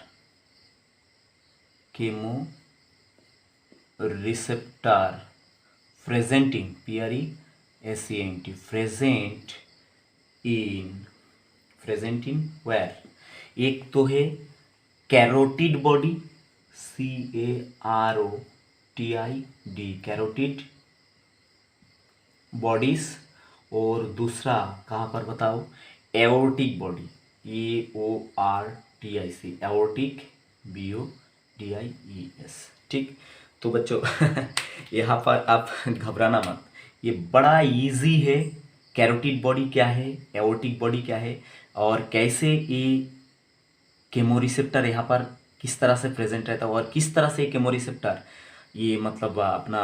presenting present in where, एक तो है carotid body, CAROTID, carotid bodies, और दूसरा कहाँ पर बताओ, aortic body, AORTIC, aortic, BODIES। ठीक, तो बच्चों यहाँ पर आप घबराना मत, ये बड़ा इजी है। कैरोटिड बॉडी क्या है, एओर्टिक बॉडी क्या है, और कैसे ये केमोरिसेप्टर यहाँ पर किस तरह से प्रेजेंट रहता है, और किस तरह से केमोरिसेप्टर ये मतलब अपना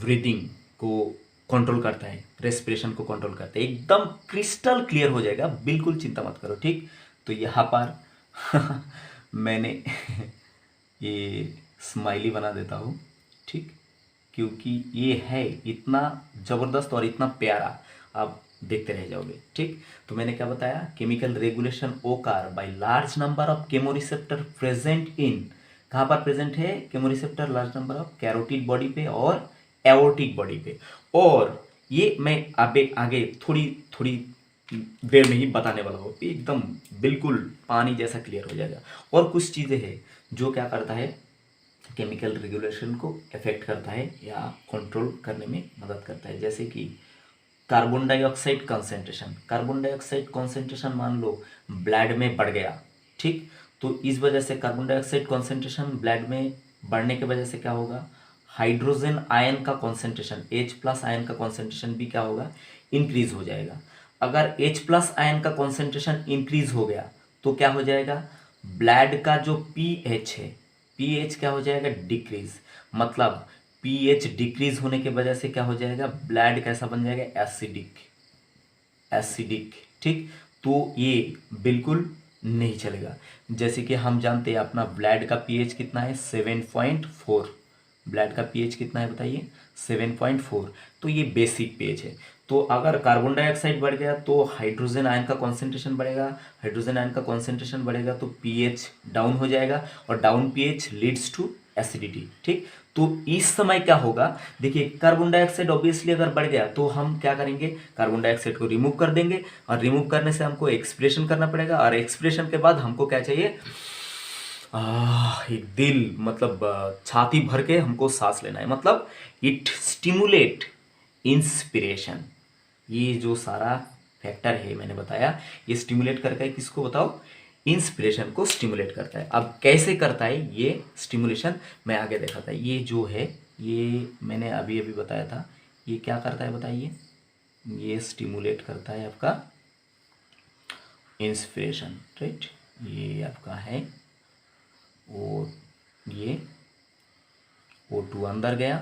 ब्रीदिंग को कंट्रोल करता है, रेस्पिरेशन को कंट्रोल करता है, एकदम क्रिस्टल क्लियर हो जाएगा, बिल्कुल चिंता मत करो। ठीक, तो यहाँ पर मैंने ये स्माइली बना देता हूँ, ठीक, क्योंकि ये है इतना ज़बरदस्त और इतना प्यारा, आप देखते रह जाओगे। ठीक, तो मैंने क्या बताया, chemical regulation Omkar by large number of chemoreceptor present in, कहाँ पर प्रेजेंट है chemoreceptor, large number of carotid body पे और एओर्टिक बॉडी पे। और ये मैं आगे थोड़ी थोड़ी देर में ही बताने वाला हूँ, एकदम बिल्कुल पानी जैसा क्लियर हो जाएगा। और कुछ चीज़ें हैं जो क्या करता है, केमिकल रेगुलेशन को इफेक्ट करता है या कंट्रोल करने में मदद करता है, जैसे कि carbon dioxide concentration. Carbon dioxide concentration मान लो ब्लड में बढ़ गया, ठीक, तो इस वजह से कार्बन डाइऑक्साइड कंसेंट्रेशन ब्लड में बढ़ने की वजह से क्या होगा, हाइड्रोजन आयन का कंसेंट्रेशन, H+ आयन का कंसेंट्रेशन भी क्या होगा, इंक्रीज हो जाएगा। अगर H+ आयन का कंसेंट्रेशन इंक्रीज हो गया तो क्या हो जाएगा, ब्लड का जो pH है, pH क्या हो जाएगा, डिक्रीज, मतलब pH डिक्रीज होने की वजह से क्या हो जाएगा, ब्लड कैसा बन जाएगा, एसिडिक। ठीक, तो ये बिल्कुल नहीं चलेगा। जैसे कि हम जानते हैं अपना ब्लड का pH कितना है, 7.4, ब्लड का pH कितना है बताइए, 7.4, तो ये बेसिक pH है। तो अगर कार्बन डाइऑक्साइड बढ़ गया तो हाइड्रोजन आयन का कॉन्सेंट्रेशन बढ़ेगा, हाइड्रोजन आयन का कॉन्सेंट्रेशन बढ़ेगा तो pH डाउन हो जाएगा, और down pH leads to acidity. ठीक, तो इस समय क्या होगा, देखिए कार्बन डाइऑक्साइड ऑब्वियसली अगर बढ़ गया तो हम क्या करेंगे, कार्बन डाइऑक्साइड को रिमूव कर देंगे, और रिमूव करने से हमको एक्सप्रेशन करना पड़ेगा, और एक्सप्रेशन के बाद हमको क्या चाहिए, एक दिल मतलब छाती भर के हमको सांस लेना है, मतलब इट स्टिमुलेट इंस्पिरेशन। ये जो सारा फैक्टर है मैंने बताया, ये स्टिमुलेट करता है किसको बताओ, इंस्पिरेशन को स्टिमुलेट करता है। अब कैसे करता है ये स्टिमुलेशन, मैं आगे दिखाता है। ये जो है, ये मैंने अभी अभी बताया था, ये क्या करता है बताइए, ये स्टिमुलेट करता है आपका इंस्पिरेशन, राइट, ये आपका है, और ये O2 अंदर गया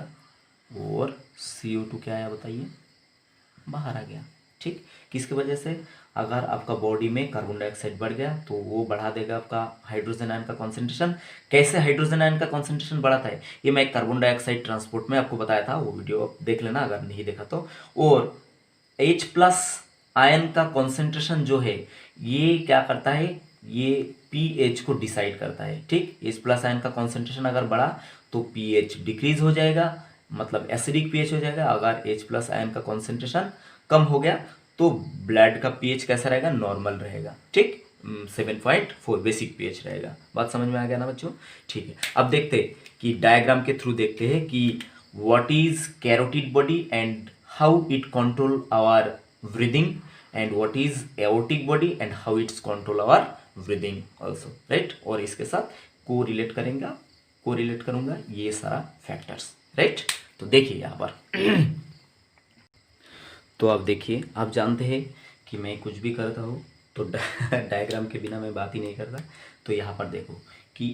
और CO2 क्या आया बताइए, बाहर आ गया। ठीक, किसकी वजह से, अगर आपका बॉडी में कार्बन डाइऑक्साइड बढ़ गया तो वो बढ़ा देगा आपका हाइड्रोजन आयन का कॉन्सेंट्रेशन। कैसे हाइड्रोजन आयन का कॉन्सेंट्रेशन बढ़ाता है, ये मैं कार्बन डाइऑक्साइड ट्रांसपोर्ट में आपको बताया था, वो वीडियो आप देख लेना अगर नहीं देखा तो। और H+ आयन का कॉन्सेंट्रेशन जो है ये क्या करता है, ये pH को डिसाइड करता है। ठीक, H+ आयन का कॉन्सेंट्रेशन अगर बढ़ा तो pH डिक्रीज हो जाएगा, मतलब एसिडिक pH हो जाएगा। अगर H+ आयन का कॉन्सेंट्रेशन कम हो गया तो ब्लड का pH कैसा रहेगा, नॉर्मल रहेगा। ठीक, 7.4 बेसिक pH रहेगा। बात समझ में आ गया ना बच्चों, ठीक है। अब देखते हैं कि डायग्राम के थ्रू देखते हैं कि what is carotid body and how it control our breathing, and what is aortic body and how its control our breathing also, right. और इसके साथ कोरिलेट करूंगा ये सारा फैक्टर्स, राइट। तो देखिए यहाँ पर तो आप देखिए, आप जानते हैं कि मैं कुछ भी करता हूँ तो डायग्राम के बिना मैं बात ही नहीं करता। तो यहाँ पर देखो कि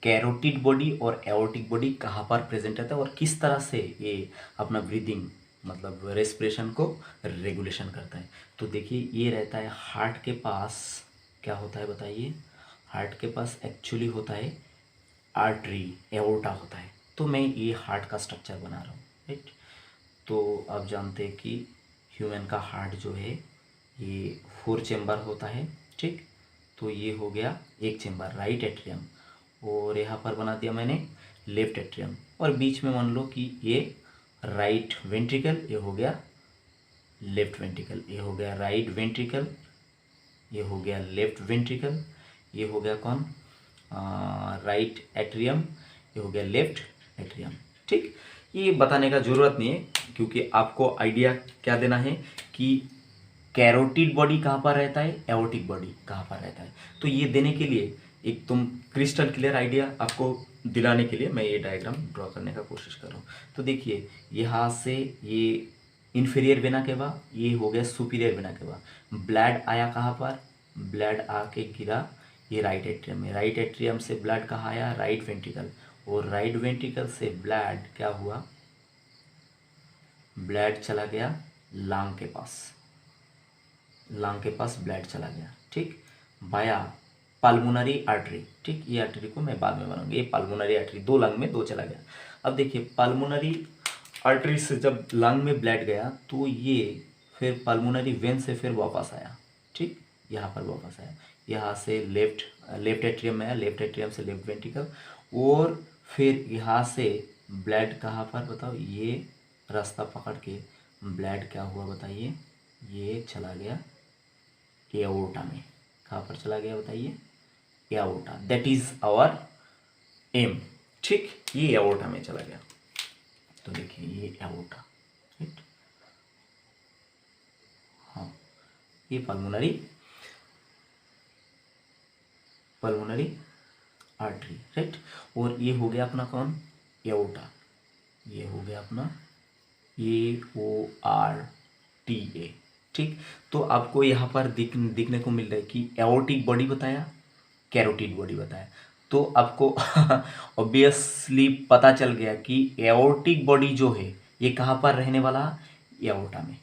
कैरोटिड बॉडी और एओर्टिक बॉडी कहाँ पर प्रेजेंट रहता है और किस तरह से ये अपना ब्रीदिंग मतलब रेस्पिरेशन को रेगुलेशन करता है। तो देखिए ये रहता है हार्ट के पास, क्या होता है बताइए, हार्ट के पास एक्चुअली होता है आर्टरी, एओर्टा होता है। तो मैं ये हार्ट का स्ट्रक्चर बना रहा हूँ, राइट। तो आप जानते हैं कि ह्यूमन का हार्ट जो है ये 4 चेम्बर होता है, ठीक। तो ये हो गया एक चेम्बर, राइट एट्रियम, और यहाँ पर बना दिया मैंने लेफ्ट एट्रियम, और बीच में मान लो कि ये राइट वेंट्रिकल, ये हो गया लेफ्ट वेंट्रिकल, ये हो गया राइट वेंट्रिकल, ये हो गया लेफ्ट वेंट्रिकल, ये हो गया कौन, राइट एट्रियम, ये हो गया लेफ्ट एट्रियम। ठीक, ये बताने का ज़रूरत नहीं है क्योंकि आपको आइडिया क्या देना है कि कैरोटिड बॉडी कहाँ पर रहता है, एओर्टिक बॉडी कहाँ पर रहता है। तो ये देने के लिए एक तुम क्रिस्टल क्लियर आइडिया आपको दिलाने के लिए मैं ये डायग्राम ड्रॉ करने का कोशिश कर रहा हूँ। तो देखिए यहाँ से ये इन्फीरियर वेना केवा, ये हो गया सुपीरियर वेना केवा। ब्लड आया कहाँ पर, ब्लड आके गिरा ये राइट एट्रियम में, राइट एट्रियम से ब्लड कहाँ आया, राइट वेंट्रिकल, और राइट वेंट्रिकल से ब्लड क्या हुआ, ब्लड चला गया लांग के पास, लांग के पास ब्लड चला गया। ठीक, बाया पल्मोनरी आर्टरी। ठीक, ये आर्टरी को मैं बाद में बनाऊंगा, ये पल्मोनरी आर्टरी, दो लंग में दो चला गया। अब देखिए पल्मोनरी आर्टरी से जब लंग में ब्लड गया तो ये फिर पल्मोनरी वेन से फिर वापस आया। ठीक, यहाँ पर वापस आया, यहाँ से लेफ्ट एट्रियम में आया, लेफ्ट एट्रियम से लेफ्ट वेंट्रिकल, और फिर यहाँ से ब्लड कहाँ पर बताओ, ये रास्ता पकड़ के ब्लड क्या हुआ बताइए, ये चला गया एओर्टा में। कहाँ पर चला गया बताइए, aorta, that is our aim. ठीक, ये एओर्टा में चला गया। तो देखिए ये एओर्टा, राइट, हाँ, ये पल्मोनरी आर्टरी, राइट, और ये हो गया अपना कौन, एओर्टा, ये हो गया अपना AORTA। ठीक, तो आपको यहाँ पर दिखने को मिल रहा है कि एओर्टिक बॉडी बताया, कैरोटिड बॉडी बताया, तो आपको ऑब्वियसली पता चल गया कि एओर्टिक बॉडी जो है ये कहाँ पर रहने वाला, एओर्टा में।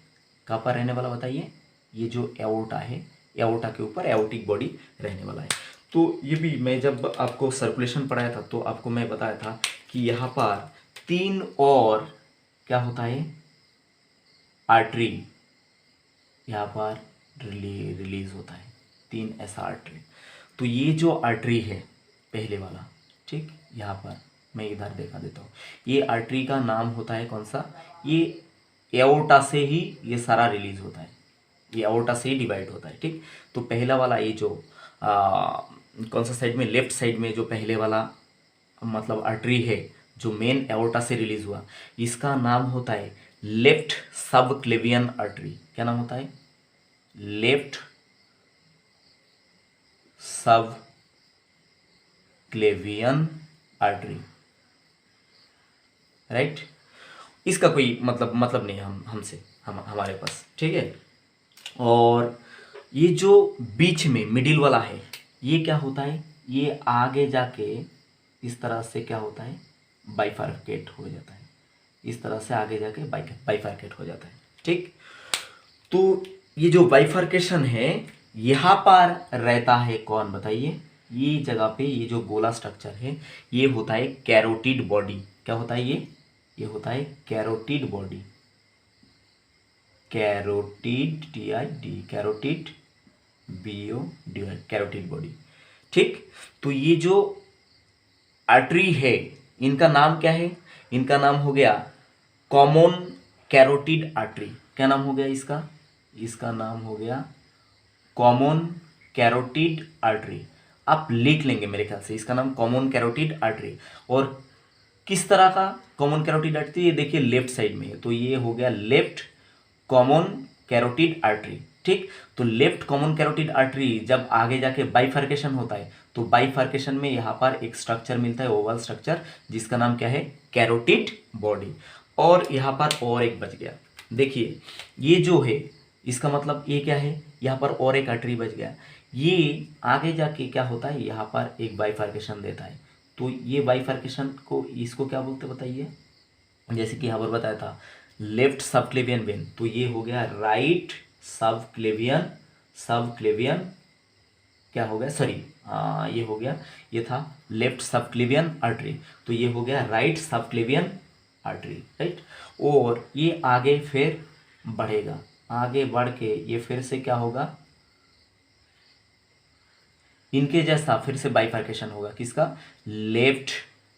कहाँ पर रहने वाला बताइए, ये जो एओर्टा है, एओर्टा के ऊपर एओर्टिक बॉडी रहने वाला है। तो ये भी मैं जब आपको सर्कुलेशन पढ़ाया था तो आपको मैं बताया था कि यहाँ पर 3 और क्या होता है, आर्टरी यहाँ पर रिलीज होता है, 3 ऐसा आर्टरी। तो ये जो आर्टरी है पहले वाला, ठीक, यहाँ पर मैं इधर देखा देता हूँ, ये आर्टरी का नाम होता है कौन सा, ये एओर्टा से ही ये सारा रिलीज होता है, ये एओर्टा से ही डिवाइड होता है। ठीक, तो पहला वाला ये जो कौन सा साइड में, लेफ्ट साइड में जो पहले वाला मतलब आर्टरी है जो मेन एओर्टा से रिलीज हुआ, इसका नाम होता है लेफ्ट सब क्लेवियन आर्टरी। क्या नाम होता है, लेफ्ट सब क्लेवियन आर्टरी, राइट। इसका कोई मतलब नहीं हमसे हमारे पास, ठीक है। और ये जो बीच में मिडिल वाला है ये क्या होता है, ये आगे जाके इस तरह से क्या होता है, बाइफरकेट हो जाता है, इस तरह से आगे जाके बाइफरकेट हो जाता है। ठीक, तो ये जो बाइफरकेशन है यहाँ पर रहता है कौन बताइए, ये जगह पे ये जो गोला स्ट्रक्चर है ये होता है कैरोटिड बॉडी। क्या होता है ये होता है carotid body, carotid TID, carotid BOD, carotid body. ठीक, तो ये जो आर्टरी है इनका नाम क्या है, इनका नाम हो गया कॉमन कैरोटिड आर्टरी। क्या नाम हो गया इसका, इसका नाम हो गया कॉमन कैरोटिड आर्टरी। आप लिख लेंगे मेरे ख्याल से, इसका नाम कॉमन कैरोटिड आर्टरी। और किस तरह का कॉमन कैरोटिड आर्टरी, ये देखिए लेफ्ट साइड में है, तो ये हो गया लेफ्ट कॉमन कैरोटिड आर्टरी। ठीक, तो लेफ्ट कॉमन कैरोटिड आर्टरी जब आगे जाके बाइफर्केशन होता है तो बाइफर्केशन में यहाँ पर एक स्ट्रक्चर मिलता है, ओवल स्ट्रक्चर, जिसका नाम क्या है, कैरोटिड बॉडी। और यहाँ पर और एक बच गया, देखिए ये जो है इसका मतलब ये क्या है, यहाँ पर और एक आर्टरी बच गया, ये आगे जाके क्या होता है, यहाँ पर एक बाइफर्केशन देता है। तो ये बाइफर्केशन को इसको क्या बोलते बताइए, जैसे कि यहाँ पर बताया था लेफ्ट सब क्लेवियन वेन, तो ये हो गया राइट सब क्लेवियन क्या हो गया, सॉरी ये हो गया, ये था लेफ्ट सब क्लेवियन आर्टरी, तो ये हो गया राइट सब क्लेवियन आर्टरी, राइट। और ये आगे फिर बढ़ेगा, आगे बढ़ के ये फिर से क्या होगा, इनके जैसा फिर से बाइफर्केशन होगा, किसका, लेफ्ट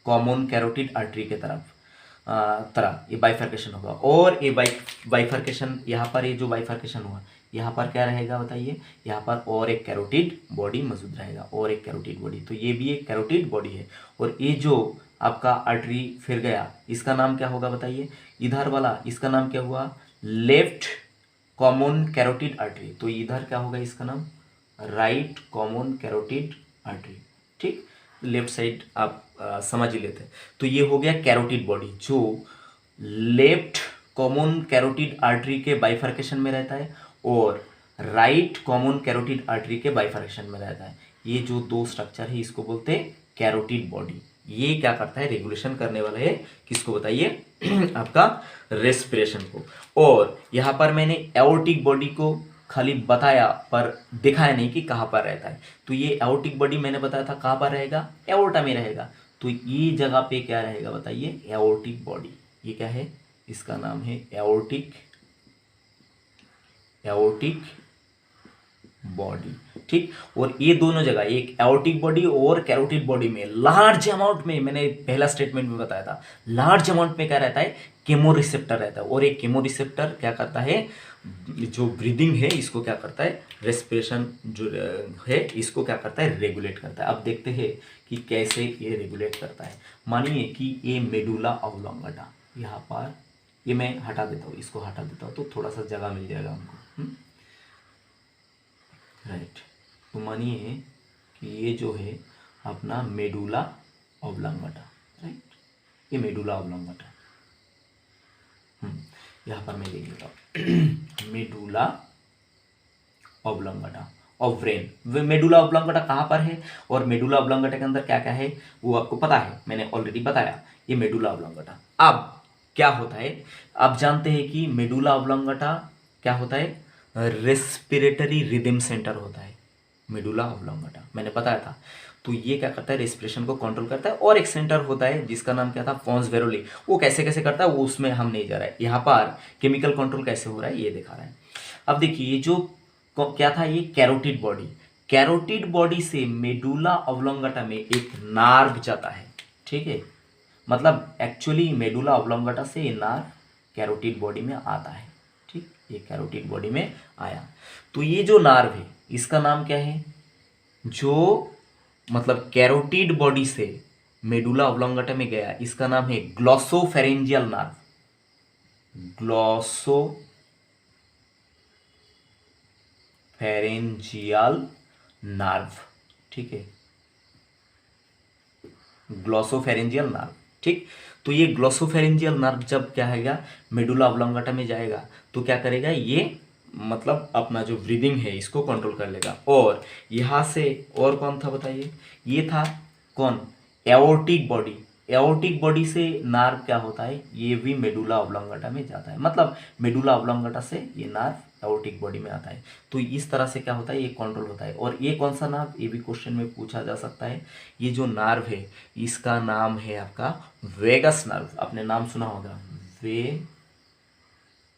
कॉमन कैरोटिड आर्टरी के तरह ये बाइफर्केशन होगा। और ये बाइफर्केशन यहाँ पर ये जो बाइफर्केशन हुआ यहाँ पर क्या रहेगा बताइए, यहाँ पर और एक कैरोटिड बॉडी मौजूद रहेगा, और एक कैरोटिड बॉडी, तो ये भी एक कैरोटिड बॉडी है। और ये जो आपका आर्टरी फिर गया, इसका नाम क्या होगा बताइए, इधर वाला इसका नाम क्या हुआ, लेफ्ट कॉमन कैरोटिड आर्टरी, तो इधर क्या होगा इसका नाम, राइट कॉमन कैरोटिड आर्टरी। ठीक, लेफ्ट साइड आप समझ ही लेते हैं। तो ये हो गया कैरोटिड बॉडी जो लेफ्ट कॉमन कैरोटिड आर्टरी के बाइफर्केशन में रहता है और राइट कॉमन कैरोटिड आर्टरी के बाइफर्केशन में रहता है। ये जो दो स्ट्रक्चर है इसको बोलते हैं कैरोटिड बॉडी। ये क्या करता है, रेगुलेशन करने वाला है किसको बताइए आपका रेस्पिरेशन को। और यहाँ पर मैंने एओर्टिक बॉडी को खाली बताया पर दिखाया नहीं कि कहाँ पर रहता है। तो ये एओर्टिक बॉडी मैंने बताया था कहाँ पर रहेगा, एओर्टा में रहेगा। तो ये जगह पे क्या रहेगा बताइए, एओर्टिक बॉडी। ये क्या है, इसका नाम है एओर्टिक बॉडी। ठीक, और ये दोनों जगह, एक एओर्टिक बॉडी और कैरोटिड बॉडी में लार्ज अमाउंट में, मैंने पहला स्टेटमेंट में बताया था, लार्ज अमाउंट में क्या रहता है, केमोरिसेप्टर रहता है। और एक केमोरिसेप्टर क्या करता है, जो ब्रीदिंग है इसको क्या करता है, रेस्पिरेशन जो है इसको क्या करता है, रेगुलेट करता है। अब देखते हैं कि कैसे ये रेगुलेट करता है। मानिए कि ये मेडुला ऑब्लोंगेटा, यहाँ पर ये मैं हटा देता हूँ, इसको हटा देता हूँ तो थोड़ा सा जगह मिल जाएगा हमको। राइट, तो मानिए कि ये जो है अपना मेडुला ऑब्लोंगेटा, राइट, ये मेडुला ऑब्लोंगेटा। यहाँ पर मैं लिख लेता हूँ medulla oblongata of brain. Medulla oblongata कहाँ पर है और मेडुला ऑब्लोंगेटा के अंदर क्या क्या है वो आपको पता है, मैंने ऑलरेडी बताया। ये मेडुला ऑब्लोंगेटा। अब क्या होता है, आप जानते हैं कि मेडुला ऑब्लोंगेटा क्या होता है, रेस्पिरेटरी रिदम सेंटर होता है मेडुला ऑब्लोंगेटा, मैंने बताया था। तो ये क्या करता है, रेस्पिरेशन को कंट्रोल करता है। और एक सेंटर होता है जिसका नाम क्या था, फोन्स वेरोली। वो कैसे कैसे करता है वो उसमें हम नहीं जा रहे हैं। यहाँ पर केमिकल कंट्रोल कैसे हो रहा है ये दिखा रहा है। अब देखिए ये जो क्या था, ये कैरोटिड बॉडी, कैरोटिड बॉडी से मेडुला ऑब्लोंगेटा में एक नार्व जाता है। ठीक है, मतलब एक्चुअली मेडुला ऑब्लोंगेटा से ये नार्व कैरोटिड बॉडी में आता है। ठीक, ये कैरोटिड बॉडी में आया। तो ये जो नार्व है इसका नाम क्या है, जो मतलब कैरोटिड बॉडी से मेडुला ऑब्लोंगेटा में गया, इसका नाम है ग्लॉसोफेरेंजियल नार्व। ग्लॉसोफेरेंजियल नार्व, ठीक है, ग्लॉसोफेरेंजियल नार्व। ठीक, तो ये ग्लॉसोफेरेंजियल नर्व जब क्या है मेडुला ऑब्लोंगेटा में जाएगा तो क्या करेगा, ये मतलब अपना जो ब्रीदिंग है इसको कंट्रोल कर लेगा। और यहाँ से और कौन था बताइए, ये था कौन, एओर्टिक बॉडी। एओर्टिक बॉडी से नार्व क्या होता है, ये भी मेडुला ऑब्लोंगेटा में जाता है। मतलब मेडुला ऑब्लोंगेटा से ये नार्व एओर्टिक बॉडी में आता है। तो इस तरह से क्या होता है, ये कंट्रोल होता है। और ये कौन सा नार्व, ये भी क्वेश्चन में पूछा जा सकता है। ये जो नार्व है इसका नाम है आपका वेगस नर्व। आपने नाम सुना होगा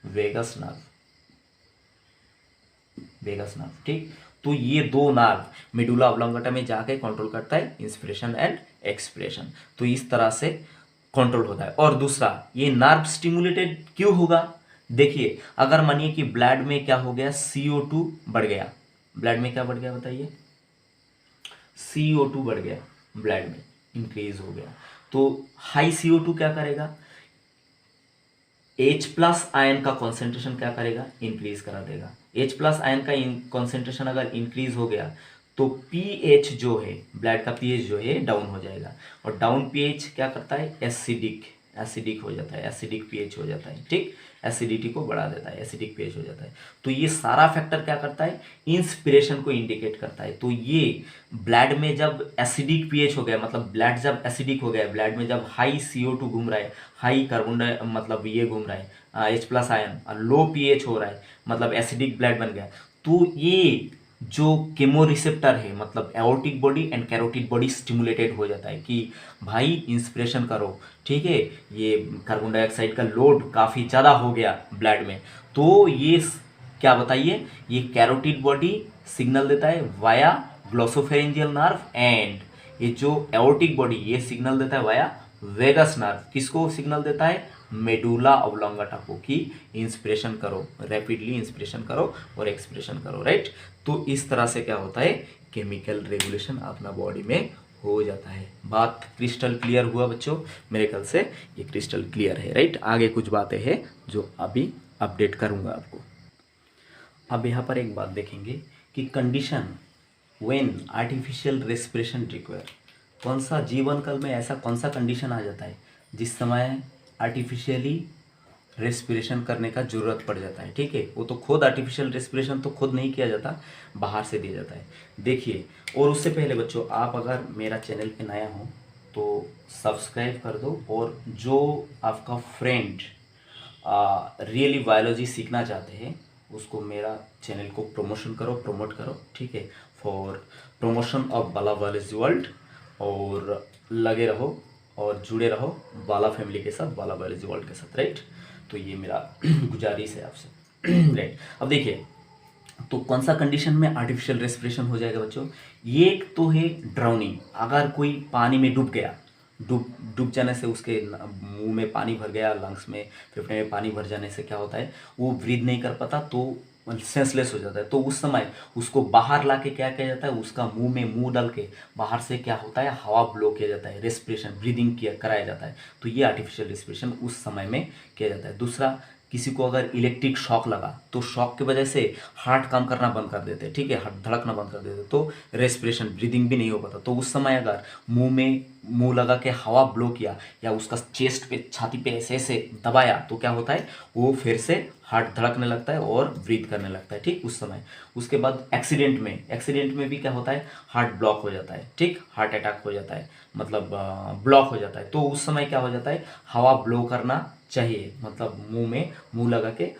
वेगस नर्व, वेगस नर्व। ठीक, तो ये दो नार्व मेडुला ऑब्लोंगेटा में जाके कंट्रोल करता है इंस्पिरेशन एंड एक्सपिरेशन। तो इस तरह से कंट्रोल होता है। और दूसरा, ये नार्व स्टिमुलेटेड क्यों होगा, देखिए अगर मानिए कि ब्लड में क्या हो गया, CO2 बढ़ गया, ब्लड में क्या बढ़ गया बताइए, CO2 बढ़ गया, ब्लड में इंक्रीज हो गया। तो हाई CO2 क्या करेगा, H+ आयन का कॉन्सेंट्रेशन क्या करेगा, इंक्रीज करा देगा। H+ आयन का कॉन्सेंट्रेशन अगर इंक्रीज हो गया तो pH जो है, ब्लड का pH जो है डाउन हो जाएगा। और डाउन pH क्या करता है, एसिडिक हो जाता है, एसिडिक pH हो जाता है। ठीक, एसिडिटी को बढ़ा देता है, एसिडिक pH हो जाता है। तो ये सारा फैक्टर क्या करता है, इंस्पिरेशन को इंडिकेट करता है। तो ये ब्लड में जब एसिडिक pH हो गया, मतलब ब्लड जब एसिडिक हो गया, ब्लड में जब हाई CO2 घूम रहा है, हाई कार्बन मतलब ये घूम रहा है H+ आयन, और लो pH हो रहा है, मतलब एसिडिक ब्लड बन गया। तो ये जो केमोरिसेप्टर है, मतलब aortic body and carotid body stimulated हो जाता है कि भाई इंस्पिरेशन करो। ठीक है, ये कार्बन डाइऑक्साइड का लोड काफ़ी ज़्यादा हो गया ब्लड में, तो ये क्या बताइए, ये कैरोटिड बॉडी सिग्नल देता है वाया ग्लॉसोफेरेंजियल नर्व, एंड ये जो एओर्टिक बॉडी ये सिग्नल देता है वाया वेगस नर्व। किसको सिग्नल देता है, मेडुला ऑब्लोंगाटा की इंस्पिरेशन करो, रैपिडली इंस्पिरेशन करो और एक्सप्रेशन करो, राइट। तो इस तरह से क्या होता है, केमिकल रेगुलेशन अपना बॉडी में हो जाता है। बात क्रिस्टल क्लियर हुआ बच्चों? मेरे ख्याल से ये क्रिस्टल क्लियर है, राइट। आगे कुछ बातें हैं जो अभी अपडेट करूंगा आपको। अब यहाँ पर एक बात देखेंगे कि condition when artificial respiration require, कौन सा जीवन काल में ऐसा कौन सा कंडीशन आ जाता है जिस समय आर्टिफिशियली रेस्पिरेशन करने का ज़रूरत पड़ जाता है, ठीक है। वो तो खुद आर्टिफिशियल रेस्पिरेशन तो खुद नहीं किया जाता, बाहर से दिया जाता है। देखिए, और उससे पहले बच्चों, आप अगर मेरा चैनल पे नया हो तो सब्सक्राइब कर दो, और जो आपका फ्रेंड रियली बायोलॉजी सीखना चाहते हैं उसको मेरा चैनल को प्रमोट करो, ठीक है, for promotion of Bala biology world. और लगे रहो और जुड़े रहो बाला फैमिली के साथ, बाला बायोलॉजी वर्ल्ड के साथ, राइट। तो ये मेरा गुजारिश है आपसे, राइट। अब देखिए, तो कौन सा कंडीशन में आर्टिफिशियल रेस्पिरेशन हो जाएगा बच्चों? ये एक तो है ड्राउनिंग, अगर कोई पानी में डूब गया, डूब जाने से उसके मुंह में पानी भर गया, लंग्स में, फेफड़े में पानी भर जाने से क्या होता है, वो ब्रीद नहीं कर पाता, तो सेंसलेस हो जाता है। तो उस समय उसको बाहर ला के क्या किया जाता है, उसका मुंह में मुंह डाल के बाहर से क्या होता है, हवा ब्लो किया जाता है, रेस्पिरेशन, ब्रीदिंग किया कराया जाता है। तो ये आर्टिफिशियल रेस्पिरेशन उस समय में किया जाता है। दूसरा, किसी को अगर इलेक्ट्रिक शॉक लगा तो शॉक की वजह से हार्ट काम करना बंद कर देते हैं, ठीक है, हार्ट धड़कना बंद कर देते, तो रेस्पिरेशन, ब्रीदिंग भी नहीं हो पाता। तो उस समय अगर मुंह में मुंह लगा के हवा ब्लो किया या उसका चेस्ट पे, छाती पे ऐसे ऐसे दबाया, तो क्या होता है, वो फिर से हार्ट धड़कने लगता है और ब्रीथ करने लगता है, ठीक, उस समय। उसके बाद एक्सीडेंट में भी क्या होता है, हार्ट ब्लॉक हो जाता है, ठीक, हार्ट अटैक हो जाता है, मतलब ब्लॉक हो जाता है। तो उस समय क्या हो जाता है, हवा ब्लो करना चाहिए, मतलब मुंह में मुंह लगा के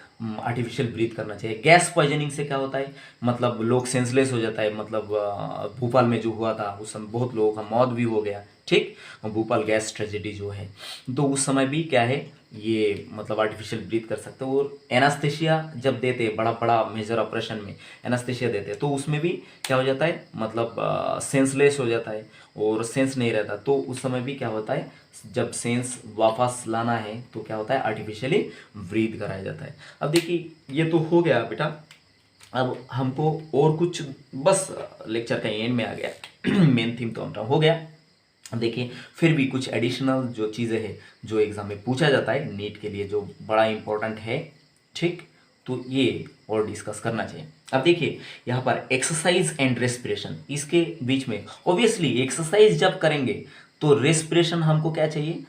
आर्टिफिशियल ब्रीथ करना चाहिए। गैस पॉइजनिंग से क्या होता है, मतलब लोग सेंसलेस हो जाता है, मतलब भोपाल में जो हुआ था उस समय बहुत लोगों का मौत भी हो गया, ठीक, भोपाल गैस ट्रेजेडी जो है। तो उस समय भी क्या है, ये मतलब आर्टिफिशियल ब्रीथ कर सकते हो। और एनास्थेशिया जब देते हैं, बड़ा बड़ा मेजर ऑपरेशन में एनास्थेशिया देते हैं, तो उसमें भी क्या हो जाता है, मतलब सेंसलेस हो जाता है और सेंस नहीं रहता। तो उस समय भी क्या होता है, जब सेंस वापस लाना है तो क्या होता है, आर्टिफिशियली ब्रीथ कराया जाता है। अब देखिए, ये तो हो गया बेटा। अब हमको और कुछ, बस लेक्चर का एंड में आ गया मेन थीम तो हमारा हो गया। अब देखिए, फिर भी कुछ एडिशनल जो चीज़ें हैं जो एग्जाम में पूछा जाता है नीट के लिए, जो बड़ा इंपॉर्टेंट है, ठीक, तो ये और डिस्कस करना चाहिए। अब देखिए, यहाँ पर एक्सरसाइज एंड रेस्पिरेशन, इसके बीच में ऑब्वियसली एक्सरसाइज जब करेंगे तो रेस्पिरेशन हमको क्या चाहिए,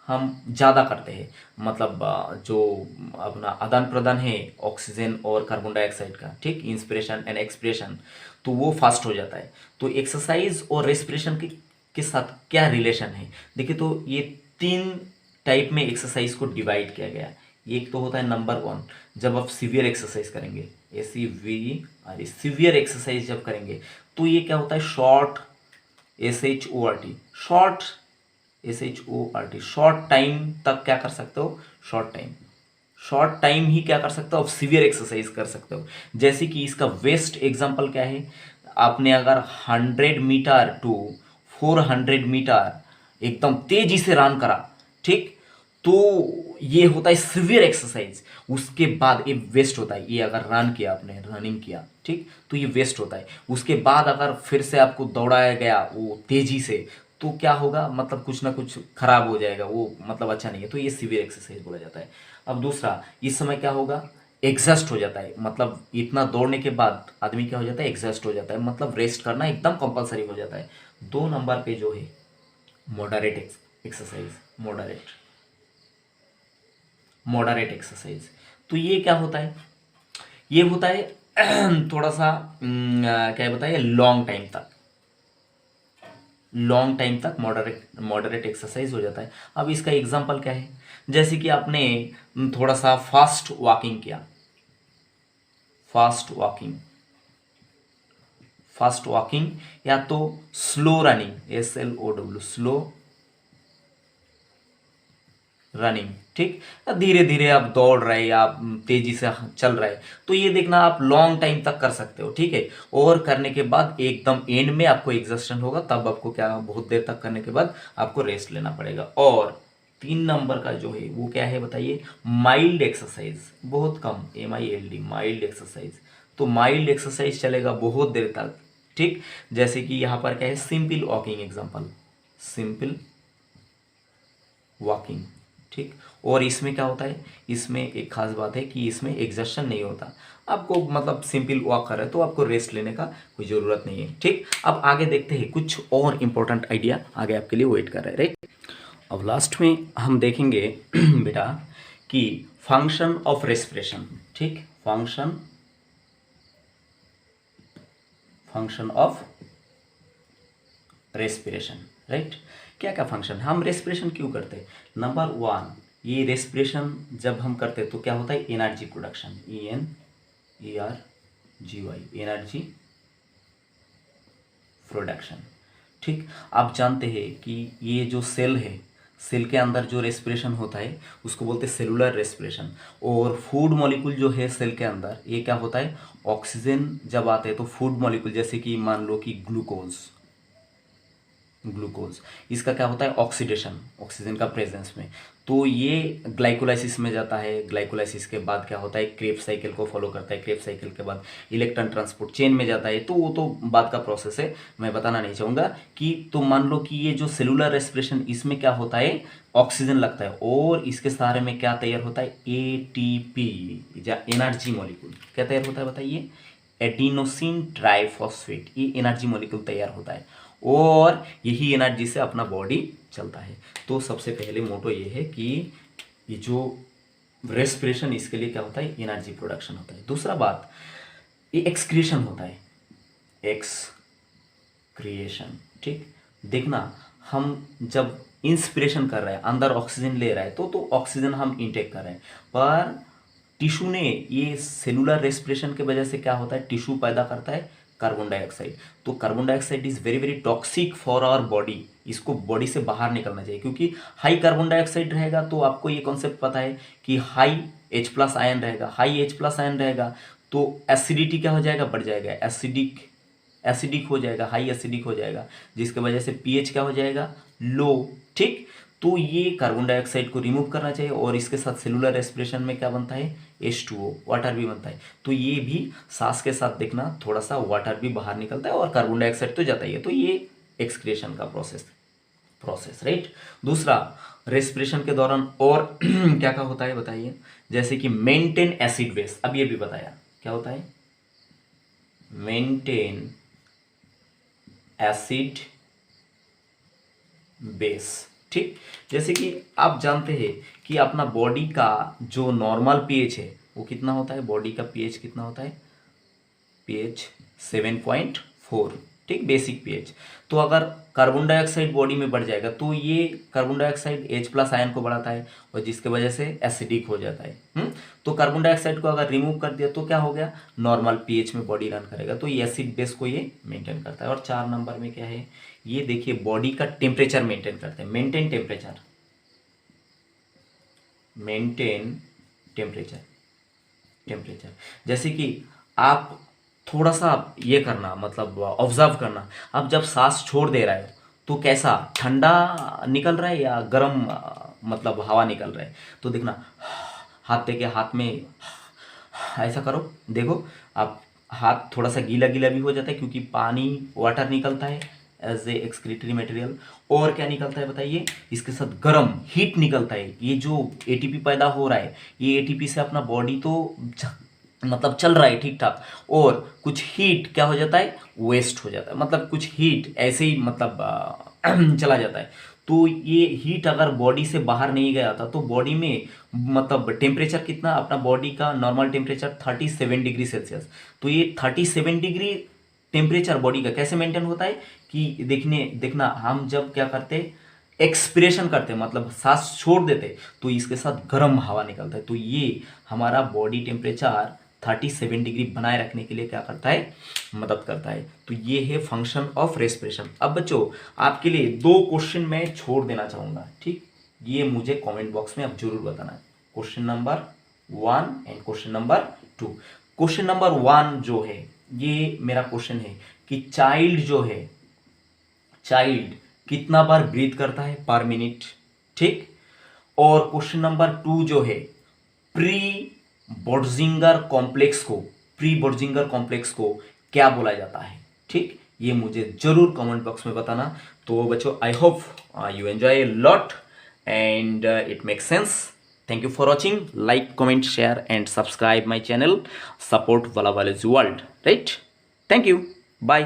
हम ज़्यादा करते हैं, मतलब जो अपना आदान प्रदान है ऑक्सीजन और कार्बन डाइऑक्साइड का, ठीक, इंस्पिरेशन एंड एक्सपिरेशन, तो वो फास्ट हो जाता है। तो एक्सरसाइज और रेस्पिरेशन के साथ क्या रिलेशन है? देखिए, तो ये 3 टाइप में एक्सरसाइज को डिवाइड किया गया है। एक तो होता है नंबर 1, जब आप सीवियर एक्सरसाइज करेंगे, SEVER, सीवियर एक्सरसाइज जब करेंगे, तो ये क्या होता है, short, SHORT, short, SHORT, short time तक क्या कर सकते हो, शॉर्ट टाइम ही क्या कर सकते हो, आप सीवियर एक्सरसाइज कर सकते हो। जैसे कि इसका बेस्ट एग्जांपल क्या है, आपने अगर 100 मीटर टू 400 मीटर एकदम तेजी से रन करा, ठीक, तो ये होता है सीवियर एक्सरसाइज। उसके बाद ये वेस्ट होता है, ये अगर रन किया आपने, रनिंग किया, ठीक, तो ये वेस्ट होता है। उसके बाद अगर फिर से आपको दौड़ाया गया वो तेजी से, तो क्या होगा, मतलब कुछ ना कुछ खराब हो जाएगा, वो मतलब अच्छा नहीं है, तो ये सीवियर एक्सरसाइज बोला जाता है। अब दूसरा, इस समय क्या होगा, एग्जॉस्ट हो जाता है, मतलब इतना दौड़ने के बाद आदमी क्या हो जाता है, एग्जॉस्ट हो जाता है, मतलब रेस्ट करना एकदम कंपलसरी हो जाता है। 2 नंबर पे जो है मॉडरेट एक्सरसाइज, मॉडरेट एक्सरसाइज, तो ये क्या होता है, ये होता है थोड़ा सा क्या बताइए, लॉन्ग टाइम तक मॉडरेट एक्सरसाइज हो जाता है। अब इसका एग्जांपल क्या है, जैसे कि आपने थोड़ा सा फास्ट वॉकिंग किया, फास्ट वॉकिंग या तो slow running, SLOW, slow running, ठीक, धीरे धीरे आप दौड़ रहे, आप तेजी से चल रहे, तो ये देखना आप लॉन्ग टाइम तक कर सकते हो, ठीक है। और करने के बाद एकदम एंड में आपको एग्जॉस्शन होगा, तब आपको क्या, बहुत देर तक करने के बाद आपको रेस्ट लेना पड़ेगा। और 3 नंबर का जो है वो क्या है बताइए, माइल्ड एक्सरसाइज, बहुत कम, MILD, माइल्ड एक्सरसाइज। तो माइल्ड एक्सरसाइज चलेगा बहुत देर तक, ठीक। जैसे कि यहाँ पर क्या है, simple walking, example simple walking, ठीक। और इसमें क्या होता है, इसमें एक खास बात है कि इसमें एग्जर्शन नहीं होता। आपको मतलब सिंपल वॉक कर रहे हैं तो आपको रेस्ट लेने का कोई ज़रूरत नहीं है, ठीक। अब आगे देखते हैं, कुछ और इंपॉर्टेंट आइडिया आगे आपके लिए वेट कर रहे हैं, राइट। अब लास्ट में हम देखेंगे बेटा कि फंक्शन ऑफ रेस्पिरेशन, ठीक। Function of respiration, right. क्या क्या फंक्शन, हम रेस्पिरेशन क्यों करते हैं। नंबर 1, ये रेस्पिरेशन जब हम करते हैं तो क्या होता है, energy production, ENERGY, energy production, ठीक। आप जानते हैं कि ये जो सेल है, सेल के अंदर जो रेस्पिरेशन होता है उसको बोलते हैं सेलुलर रेस्पिरेशन। और फूड मॉलिक्यूल जो है सेल के अंदर, ये क्या होता है, ऑक्सीजन जब आते हैं तो फूड मॉलिक्यूल, जैसे कि मान लो कि ग्लूकोज, इसका क्या होता है, ऑक्सीडेशन, ऑक्सीजन का प्रेजेंस में। तो ये ग्लाइकोलाइसिस में जाता है, ग्लाइकोलाइसिस के बाद क्या होता है, क्रेब्स साइकिल को फॉलो करता है, क्रेब्स साइकिल के बाद इलेक्ट्रॉन ट्रांसपोर्ट चेन में जाता है। तो वो तो बाद का प्रोसेस है, मैं बताना नहीं चाहूँगा कि, तो मान लो कि ये जो सेलुलर रेस्पिरेशन, इसमें क्या होता है, ऑक्सीजन लगता है और इसके सहारे में क्या तैयार होता है, ATP या एनर्जी मॉलिक्यूल। क्या तैयार होता है बताइए, एडिनोसिन ट्राइफॉस्फेट, ये एनर्जी मॉलिक्यूल तैयार होता है और यही एनर्जी से अपना बॉडी चलता है। तो सबसे पहले मोटो ये है कि ये जो रेस्पिरेशन, इसके लिए क्या होता है, एनर्जी प्रोडक्शन होता है। दूसरा बात, ये एक्सक्रिएशन होता है, एक्सक्रिएशन, ठीक। देखना, हम जब इंस्पिरेशन कर रहे हैं, अंदर ऑक्सीजन ले रहा है तो ऑक्सीजन हम इंटेक कर रहे हैं, पर टिश्यू ने, ये सेलुलर रेस्पिरेशन की वजह से क्या होता है, टिश्यू पैदा करता है कार्बन डाइऑक्साइड। तो carbon dioxide is very very toxic for our body, इसको बॉडी से बाहर निकलना चाहिए, क्योंकि हाई कार्बन डाइऑक्साइड रहेगा तो आपको ये कॉन्सेप्ट पता है कि हाई H+ आयन रहेगा, हाई H+ आयन रहेगा तो एसिडिटी क्या हो जाएगा, बढ़ जाएगा, एसिडिक हो जाएगा, हाई एसिडिक हो जाएगा, जिसकी वजह से pH क्या हो जाएगा, लो, ठीक। तो ये कार्बन डाइऑक्साइड को रिमूव करना चाहिए और इसके साथ सेलुलर रेस्पिरेशन में क्या बनता है, H2O, वाटर भी बनता है। तो ये भी सांस के साथ देखना, थोड़ा सा वाटर भी बाहर निकलता है और कार्बन डाइऑक्साइड तो जाता ही है। तो ये एक्सक्रिएशन का प्रोसेस, राइट। दूसरा, रेस्पिरेशन के दौरान और क्या क्या होता है बताइए, जैसे कि मेंटेन एसिड बेस, अब ये भी बताया क्या होता है, मेंटेन एसिड बेस, ठीक। जैसे कि आप जानते हैं कि अपना बॉडी का जो नॉर्मल pH है वो कितना होता है, बॉडी का pH कितना होता है, pH 7.4, ठीक, बेसिक pH। तो अगर कार्बन डाइऑक्साइड बॉडी में बढ़ जाएगा तो ये कार्बन डाइऑक्साइड H+ आयन को बढ़ाता है और जिसके वजह से एसिडिक हो जाता है। तो कार्बन डाइऑक्साइड को अगर रिमूव कर दिया तो क्या हो गया, नॉर्मल pH में बॉडी रन करेगा। तो ये एसिड बेस को ये मेंटेन करता है। और 4 नंबर में क्या है, ये देखिए बॉडी का टेम्परेचर मेंटेन करते हैं, मेंटेन टेम्परेचर। जैसे कि आप थोड़ा सा ये करना, मतलब ऑब्जर्व करना, आप जब सांस छोड़ दे रहे हो तो कैसा ठंडा निकल रहा है या गर्म, मतलब हवा निकल रहा है। तो देखना, हाथ देके हाथ में ऐसा करो, देखो आप हाथ थोड़ा सा गीला गीला भी हो जाता है क्योंकि पानी, वाटर निकलता है एज ए एक्सक्रीटरी मटेरियल। और क्या निकलता है बताइए, इसके साथ गर्म हीट निकलता है। ये जो एटीपी पैदा हो रहा है, ये एटीपी से अपना बॉडी तो मतलब चल रहा है ठीक ठाक, और कुछ हीट क्या हो जाता है, वेस्ट हो जाता है, मतलब कुछ हीट ऐसे ही मतलब चला जाता है। तो ये हीट अगर बॉडी से बाहर नहीं गया था तो बॉडी में मतलब टेम्परेचर कितना, अपना बॉडी का नॉर्मल टेम्परेचर 37 डिग्री सेल्सियस। तो ये 37 डिग्री टेम्परेचर बॉडी का कैसे मेंटेन होता है कि देखना, हम जब क्या करते, एक्सपिरेशन करते, मतलब सांस छोड़ देते तो इसके साथ गर्म हवा निकलता है। तो ये हमारा बॉडी टेम्परेचर 37 डिग्री बनाए रखने के लिए क्या करता है, मदद करता है। तो ये है फंक्शन ऑफ रेस्पिरेशन। अब बच्चों, आपके लिए 2 क्वेश्चन मैं छोड़ देना चाहूँगा, ठीक। ये मुझे कमेंट बॉक्स में आप जरूर बताना, question number 1 and question number 2। Question number 1 जो है, ये मेरा क्वेश्चन है कि चाइल्ड कितना बार ब्रीथ करता है पर मिनट, ठीक। और क्वेश्चन नंबर 2 जो है प्री बोर्जिंगर कॉम्प्लेक्स को क्या बोला जाता है, ठीक, ये मुझे जरूर कमेंट बॉक्स में बताना। तो बच्चों, I hope you enjoy lot and it makes sense. Thank you for watching. Like, comment, share and subscribe my channel, support Walla Wall's World, right? Thank you. Bye.